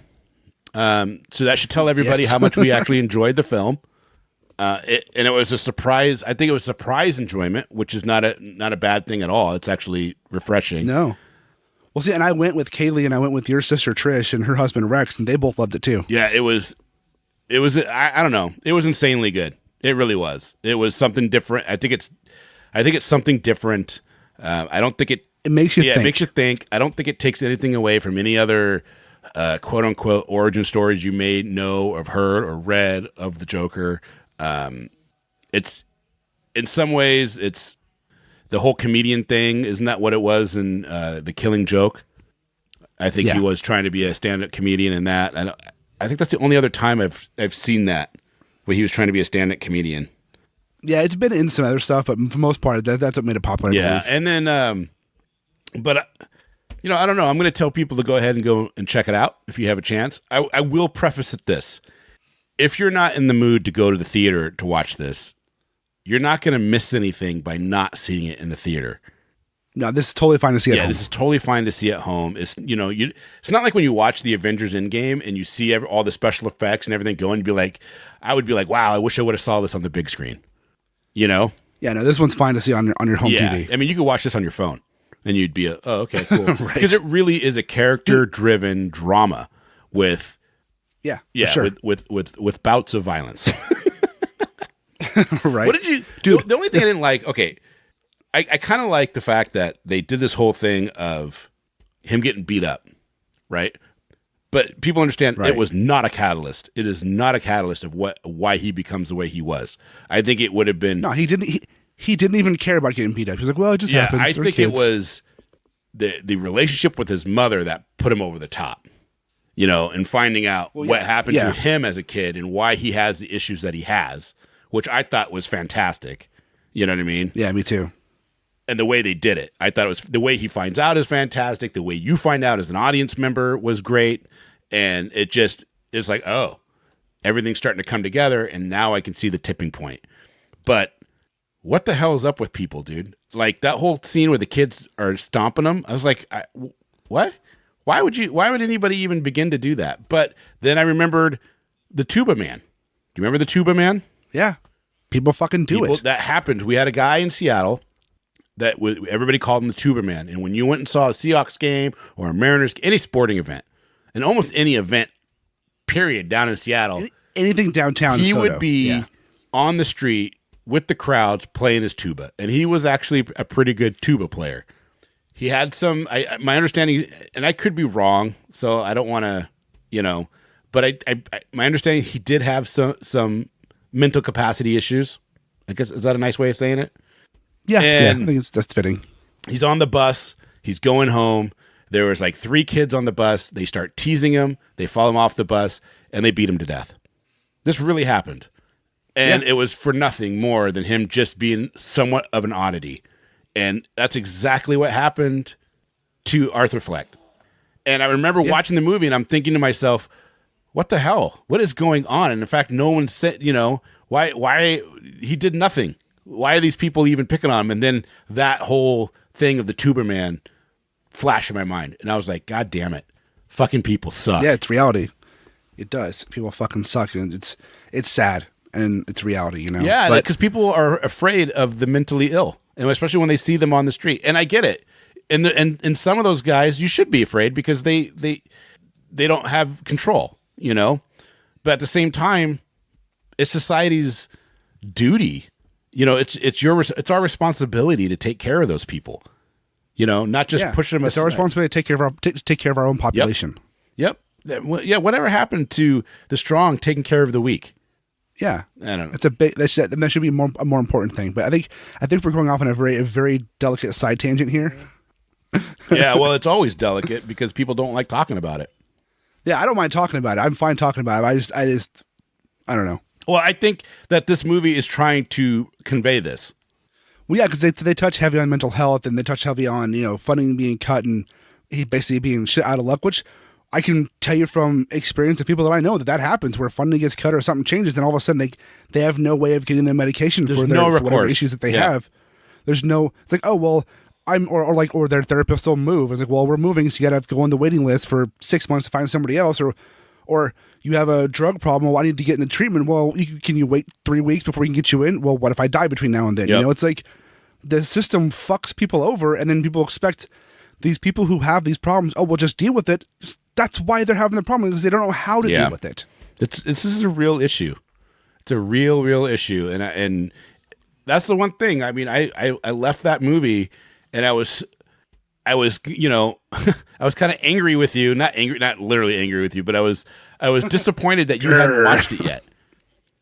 So that should tell everybody how much we actually enjoyed the film. It was a surprise. I think it was surprise enjoyment, which is not a bad thing at all. It's actually refreshing. No. Well, see, and I went with Kaylee and I went with your sister Trish and her husband Rex, and they both loved it too. Yeah, it was. I don't know. It was insanely good. It really was. It was something different. I think it's something different. I don't think it makes you think. It makes you think. I don't think it takes anything away from any other quote unquote origin stories you may know, have heard, or read of the Joker. It's in some ways it's the whole comedian thing. Isn't that what it was in The Killing Joke? I think he was trying to be a stand-up comedian in that. I think that's the only other time I've seen that, where he was trying to be a stand-up comedian. Yeah, it's been in some other stuff, but for the most part, that's what made it popular. Yeah, and then, but you know, I don't know. I'm going to tell people to go ahead and go and check it out if you have a chance. I will preface it this: if you're not in the mood to go to the theater to watch this, you're not going to miss anything by not seeing it in the theater. No, this is totally fine to see at home. Yeah, this is totally fine to see at home. It's, you know, it's not like when you watch the Avengers Endgame and you see all the special effects and everything going, I would be like, wow, I wish I would have saw this on the big screen. You know? Yeah, no, this one's fine to see on your home TV. I mean, you could watch this on your phone and you'd be, oh, okay, cool. Right. Because it really is a character-driven drama with, sure. with bouts of violence. Right. What did you, dude? The only thing I didn't like, okay, I kind of like the fact that they did this whole thing of him getting beat up, right? But people understand it was not a catalyst. It is not a catalyst of why he becomes the way he was. I think it would have been. No, he didn't. He didn't even care about getting beat up. He was like, "Well, it just happens." I think it was the relationship with his mother that put him over the top. You know, and finding out what happened to him as a kid and why he has the issues that he has, which I thought was fantastic. You know what I mean? Yeah, me too. And the way they did it, I thought it was the way he finds out is fantastic. The way you find out as an audience member was great. And it just is like, oh, everything's starting to come together. And now I can see the tipping point. But what the hell is up with people, dude? Like that whole scene where the kids are stomping them. I was like, what? Why would anybody even begin to do that? But then I remembered the Tuba Man. Do you remember the Tuba Man? Yeah. People fucking do it. That happened. We had a guy in Seattle that everybody called him the Tuba Man. And when you went and saw a Seahawks game or a Mariners, any sporting event, and almost any event, period, down in Seattle, anything downtown, he would be on the street with the crowds playing his tuba. And he was actually a pretty good tuba player. He had some, my understanding, and I could be wrong, so I don't want to, you know, but my understanding, he did have some mental capacity issues. I guess, is that a nice way of saying it? Yeah, I think that's fitting. He's on the bus. He's going home. There was like 3 kids on the bus. They start teasing him. They fall him off the bus, and they beat him to death. This really happened. And it was for nothing more than him just being somewhat of an oddity. And that's exactly what happened to Arthur Fleck. And I remember watching the movie, and I'm thinking to myself, what the hell? What is going on? And in fact, no one said, you know, why he did nothing. Why are these people even picking on him? And then that whole thing of the Tuber Man flashed in my mind. And I was like, God damn it. Fucking people suck. Yeah, it's reality. It does. People fucking suck. And it's sad. And it's reality, you know? Yeah, because people are afraid of the mentally ill. And especially when they see them on the street. And I get it. And some of those guys, you should be afraid because they don't have control, you know? But at the same time, it's society's duty. You know, it's our responsibility to take care of those people. You know, not just push them aside. It's our responsibility to take care of our own population. Yep. Yeah. Whatever happened to the strong taking care of the weak? Yeah, I don't know. It's that should be a more important thing. But I think we're going off on a very delicate side tangent here. Yeah, well, it's always delicate because people don't like talking about it. Yeah, I don't mind talking about it. I'm fine talking about it. I don't know. Well, I think that this movie is trying to convey this. Well, yeah, because they touch heavy on mental health and they touch heavy on, you know, funding being cut and he basically being shit out of luck, which I can tell you from experience of people that I know that happens where funding gets cut or something changes, and all of a sudden they have no way of getting their medication for whatever issues that they have. There's no, it's like, oh, well, or their therapist will move. It's like, well, we're moving, so you got to go on the waiting list for 6 months to find somebody else, or you have a drug problem. Well, I need to get in the treatment. Well, can you wait 3 weeks before we can get you in? Well, what if I die between now and then? Yep. You know, it's like the system fucks people over, and then people expect these people who have these problems, oh, we'll just deal with it. That's why they're having the problem, because they don't know how to deal with it. This is a real issue. It's a real issue, and that's the one thing. I mean, I left that movie, and I was you know, I was kind of angry with you. Not literally angry with you, but I was disappointed that you hadn't watched it yet.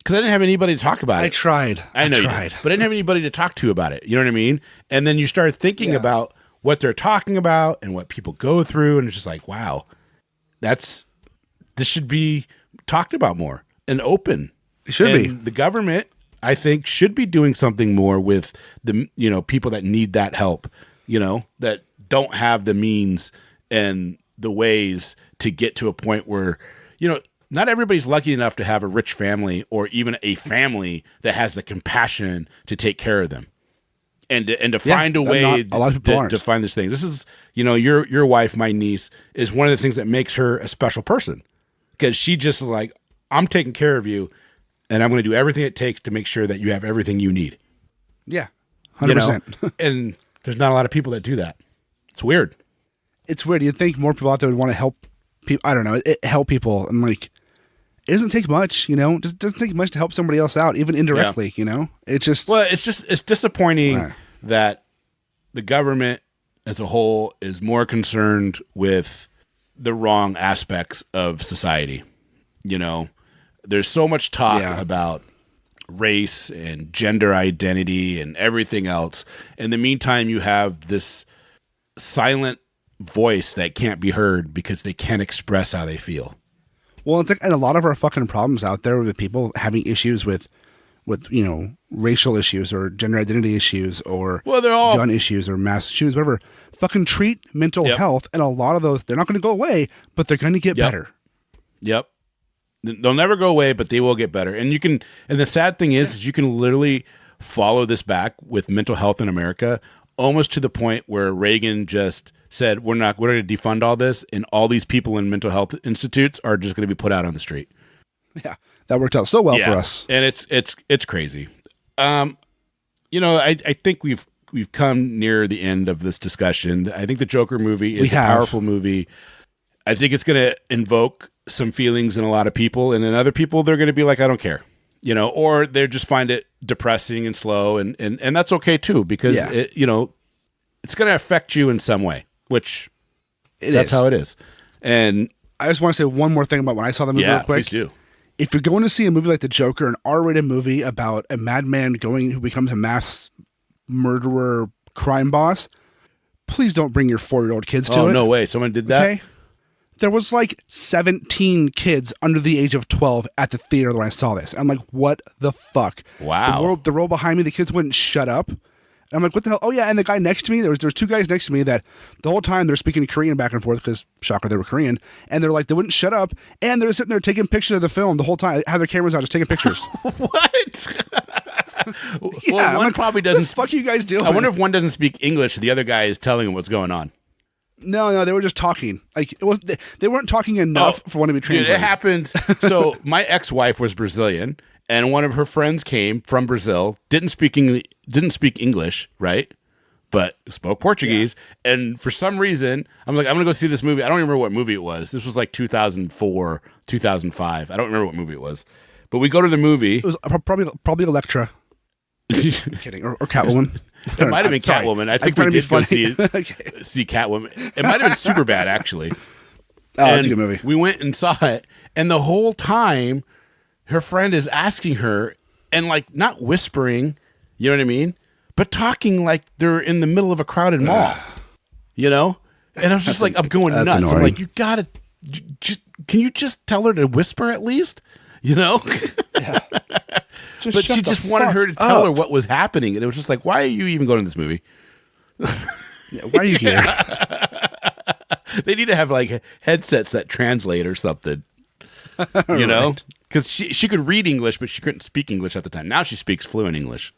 Because I didn't have anybody to talk about it. I tried. I know tried. you did, but I didn't have anybody to talk to about it. You know what I mean? And then you start thinking about what they're talking about and what people go through, and it's just like, wow, this should be talked about more and open. It should be. The government, I think, should be doing something more with the people that need that help. That don't have the means and the ways to get to a point where not everybody's lucky enough to have a rich family or even a family that has the compassion to take care of them and to find a way a lot of people to find this thing. This is, your wife, my niece, is one of the things that makes her a special person, because she just like, I'm taking care of you and I'm going to do everything it takes to make sure that you have everything you need. Yeah. 100%. And there's not a lot of people that do that. It's weird. It's weird. You'd think more people out there would want to help people. I don't know. Help people. And like, it doesn't take much, It doesn't take much to help somebody else out, even indirectly, It's just... Well, it's disappointing that the government as a whole is more concerned with the wrong aspects of society. There's so much talk about race and gender identity and everything else. In the meantime, you have this silent voice that can't be heard because they can't express how they feel. Well, it's like, and a lot of our fucking problems out there with people having issues with racial issues or gender identity issues or they're all gun issues or mass shootings, whatever. Fucking treat mental health, and a lot of those, they're not going to go away, but they're going to get better. Yep. They'll never go away, but they will get better. And the sad thing is you can literally follow this back with mental health in America almost to the point where Reagan just said, we're going to defund all this, and all these people in mental health institutes are just going to be put out on the street. Yeah. That worked out so well for us. And it's crazy. I think we've come near the end of this discussion. I think the Joker movie is a powerful movie. I think it's going to invoke some feelings in a lot of people, and in other people, they're going to be like, I don't care, or they just find it depressing and slow, and that's okay too, because it's going to affect you in some way, which that's how it is. And I just want to say one more thing about when I saw the movie real quick. Please do. If you're going to see a movie like The Joker, an R-rated movie about a madman who becomes a mass murderer crime boss, please don't bring your 4-year-old kids to it. Oh, no way. Someone did that? Okay? There was like 17 kids under the age of 12 at the theater when I saw this. I'm like, what the fuck? Wow. The row behind me, the kids wouldn't shut up. And I'm like, what the hell? Oh, yeah, and the guy next to me, there was 2 guys next to me that the whole time they're speaking Korean back and forth because, shocker, they were Korean. And they're like, they wouldn't shut up. And they're sitting there taking pictures of the film the whole time, have their cameras out, just taking pictures. What? Yeah, one probably doesn't. What the fuck are you guys doing? I wonder if one doesn't speak English, the other guy is telling him what's going on. No, they were just talking. Like they weren't talking enough for one to be translated. Dude, it happened. So my ex-wife was Brazilian, and one of her friends came from Brazil, didn't speak English, right? But spoke Portuguese. Yeah. And for some reason, I'm like, I'm going to go see this movie. I don't remember what movie it was. This was like 2004, 2005. I don't remember what movie it was. But we go to the movie. It was probably Elektra. I'm kidding. Or Catwoman. It might have been Catwoman. I think we did go see Catwoman. It might have been Superbad, actually. Oh, that's a good movie. We went and saw it. And the whole time, her friend is asking her, and like not whispering, you know what I mean? But talking like they're in the middle of a crowded mall, And I was just like, I'm going nuts. Annoying. I'm like, can you just tell her to whisper at least? Yeah. But she just wanted her to tell her what was happening. And it was just like, why are you even going to this movie? Why are you here? They need to have like headsets that translate or something, Because she could read English, but she couldn't speak English at the time. Now she speaks fluent English.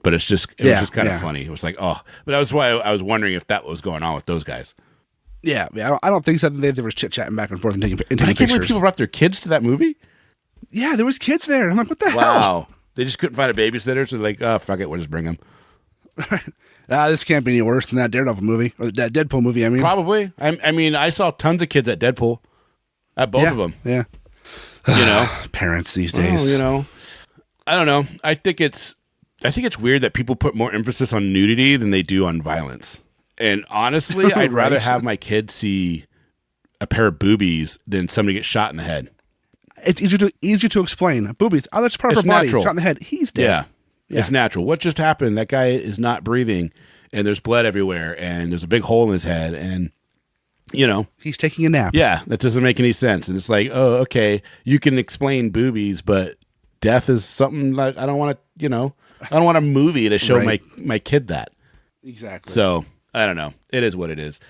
But it was just kind of funny. It was like, but that was why I was wondering if that was going on with those guys. Yeah, I don't think so. They were chit-chatting back and forth and taking pictures. I can't believe people brought their kids to that movie. Yeah, there was kids there. I'm like, what the hell? Wow. They just couldn't find a babysitter, so they're like, oh, fuck it, we'll just bring them. This can't be any worse than that Daredevil movie, or that Deadpool movie, I mean. Probably. I mean, I saw tons of kids at Deadpool. At both of them. Yeah. Parents these days. Well, I don't know. I think it's weird that people put more emphasis on nudity than they do on violence. And honestly, I'd rather have my kids see a pair of boobies than somebody get shot in the head. it's easier to explain. Boobies. Oh, that's part of her body. Natural. Shot in the head. He's dead. Yeah, it's natural. What just happened? That guy is not breathing, and there's blood everywhere, and there's a big hole in his head, and he's taking a nap. Yeah, that doesn't make any sense. And it's like, oh, okay, you can explain boobies, but death is something like I don't want to, I don't want a movie to show my kid that. Exactly. So I don't know. It is what it is.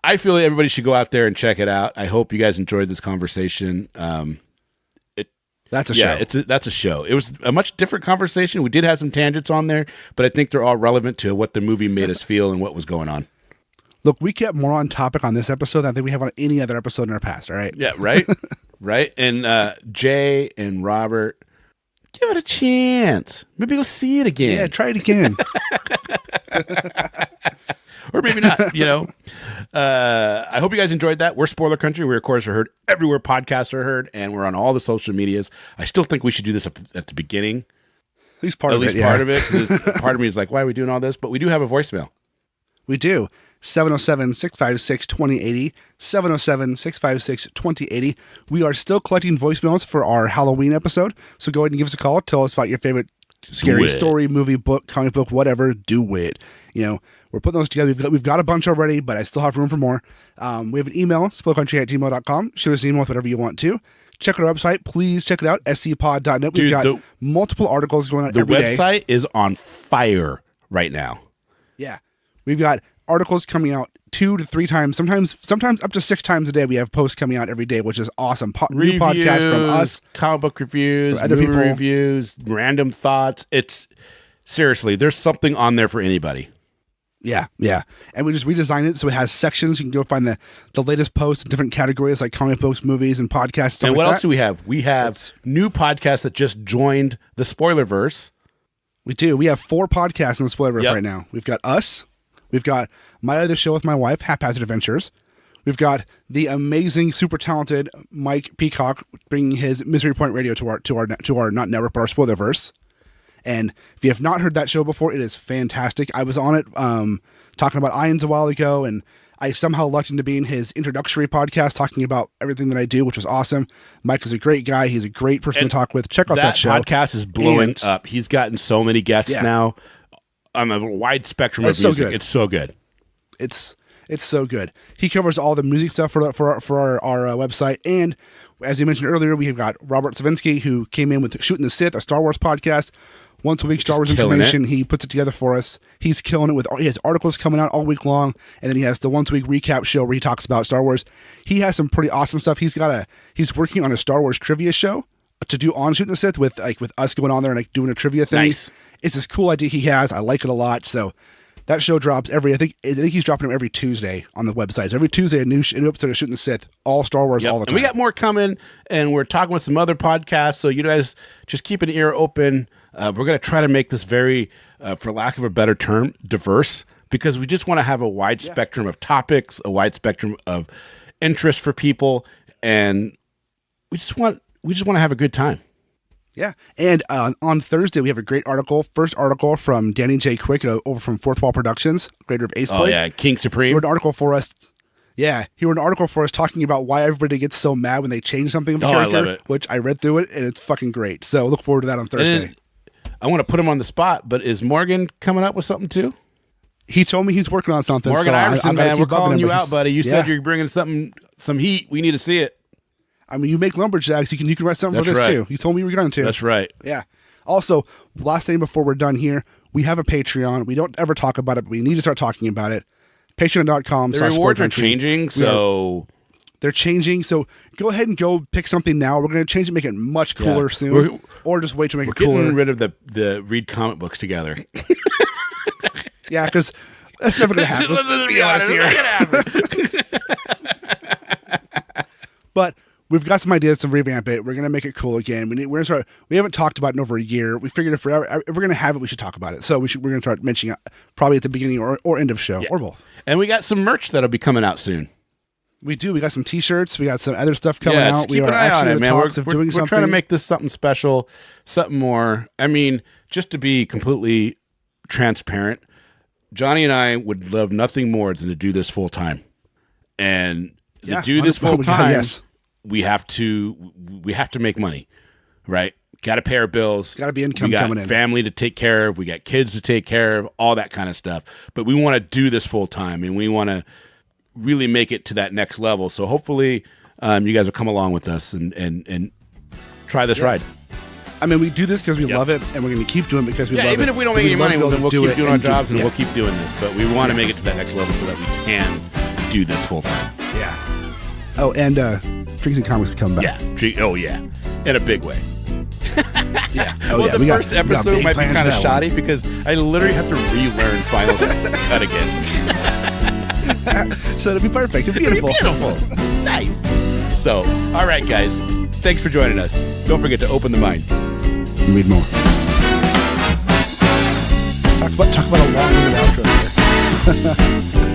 I feel like everybody should go out there and check it out. I hope you guys enjoyed this conversation. That's a show. That's a show. It was a much different conversation. We did have some tangents on there, but I think they're all relevant to what the movie made us feel and what was going on. Look, we kept more on topic on this episode than I think we have on any other episode in our past. All right. Yeah. Right. Right. And Jay and Robert, give it a chance. Maybe go see it again. Yeah. Try it again. Or maybe not, I hope you guys enjoyed that. We're Spoiler Country. We, of course, are heard everywhere podcasts are heard, and we're on all the social medias. I still think we should do this at the beginning. At least part of it. Part of it. Part of me is like, why are we doing all this? But we do have a voicemail. We do. 707-656-2080. 707-656-2080. We are still collecting voicemails for our Halloween episode, so go ahead and give us a call. Tell us about your favorite scary story, movie, book, comic book, whatever. Do it. We're putting those together. We've got a bunch already, but I still have room for more. We have an email, spoilercountry@gmail.com. Shoot us an email with whatever you want to. Check out our website. Please check it out, scpod.net. We've got multiple articles going on every day. The website is on fire right now. Yeah. We've got articles coming out 2 to 3 times, sometimes up to 6 times a day. We have posts coming out every day, which is awesome. New podcasts from us, comic book reviews, other people reviews, random thoughts. It's seriously, there's something on there for anybody. Yeah. And we just redesigned it so it has sections. You can go find the latest posts in different categories like comic books, movies, and podcasts. And what else do we have? We have new podcasts that just joined the Spoilerverse. We do. We have 4 podcasts in the Spoilerverse right now. We've got us. We've got my other show with my wife, Haphazard Adventures. We've got the amazing, super talented Mike Peacock bringing his Misery Point Radio to our not network, but our Spoilerverse. And if you have not heard that show before, it is fantastic. I was on it talking about EYNES a while ago, and I somehow lucked into being his introductory podcast talking about everything that I do, which was awesome. Mike is a great guy. He's a great person to talk with. Check out that show. That podcast is blowing up. He's gotten so many guests now on a wide spectrum of music. It's so good. It's so good. He covers all the music stuff for our website. And as you mentioned earlier, we have got Robert Savinsky, who came in with Shooting the Sith, a Star Wars podcast. Once a week, Star Wars information. He puts it together for us. He's killing it. He has articles coming out all week long, and then he has the once a week recap show where he talks about Star Wars. He has some pretty awesome stuff. He's working on a Star Wars trivia show to do on Shooting the Sith with us going on there and doing a trivia thing. Nice. It's this cool idea he has. I like it a lot. So that show drops I think he's dropping them every Tuesday on the website. So every Tuesday, a new episode of Shooting the Sith, all Star Wars all the time. And we got more coming, and we're talking with some other podcasts. So you guys just keep an ear open. We're going to try to make this very, for lack of a better term, diverse, because we just want to have a wide spectrum of topics, a wide spectrum of interest for people, and we just want to have a good time. Yeah. And on Thursday, we have a great first article from Danny J. Quick over from Fourth Wall Productions, creator of Ace Blade. Oh, yeah, King Supreme. He wrote an article for us. Yeah, he wrote an article for us talking about why everybody gets so mad when they change something of a character, I love it. Which I read through it, and it's fucking great. So look forward to that on Thursday. I want to put him on the spot, but is Morgan coming up with something too? He told me he's working on something. Morgan Iverson, man, we're calling you out, buddy. You said Yeah. you're bringing some heat. We need to see it. I mean, you make lumberjacks. You can write something for this too. You told me you were going to. That's right. Yeah. Also, last thing before we're done here, we have a Patreon. We don't ever talk about it, but we need to start talking about it. Patreon.com. The rewards are changing, so they're changing. So go ahead and go pick something now. We're going to change it, make it much cooler soon, or just wait to make it cooler. We're getting rid of the read comic books together. Yeah, because that's never going to happen. Let's be honest here. But we've got some ideas to revamp it. We're going to make it cool again. We're going to start. We haven't talked about it in over a year. We figured if we're going to have it, we should talk about it. So we're going to start mentioning it probably at the beginning or end of show or both. And we got some merch that'll be coming out soon. We do. We got some T-shirts. We got some other stuff coming out. Keep an eye on it, man. We're trying to make this something special, something more. I mean, just to be completely transparent, Johnny and I would love nothing more than to do this full time. And to do this full time, we have to make money, right? Got to pay our bills. Got to be income we got coming in. Family to take care of. We got kids to take care of. All that kind of stuff. But we want to do this full time, and we want to really make it to that next level. So hopefully, you guys will come along with us and try this ride. I mean, we do this because we love it, and we're going to keep doing it because we love it. Even if we don't make any money, then we'll keep doing our jobs and yeah. we'll keep doing this. But we want to make it to that next level so that we can do this full time. Yeah. Oh, and Drinks and Comics come back. Yeah. Oh, yeah. In a big way. Yeah. Well, the first episode might be kind of shoddy because I literally have to relearn Final Cut again. So it'll be perfect. It'll be beautiful. Nice. So, all right, guys. Thanks for joining us. Don't forget to open the mind. Read more. Talk about a long-winded outro here.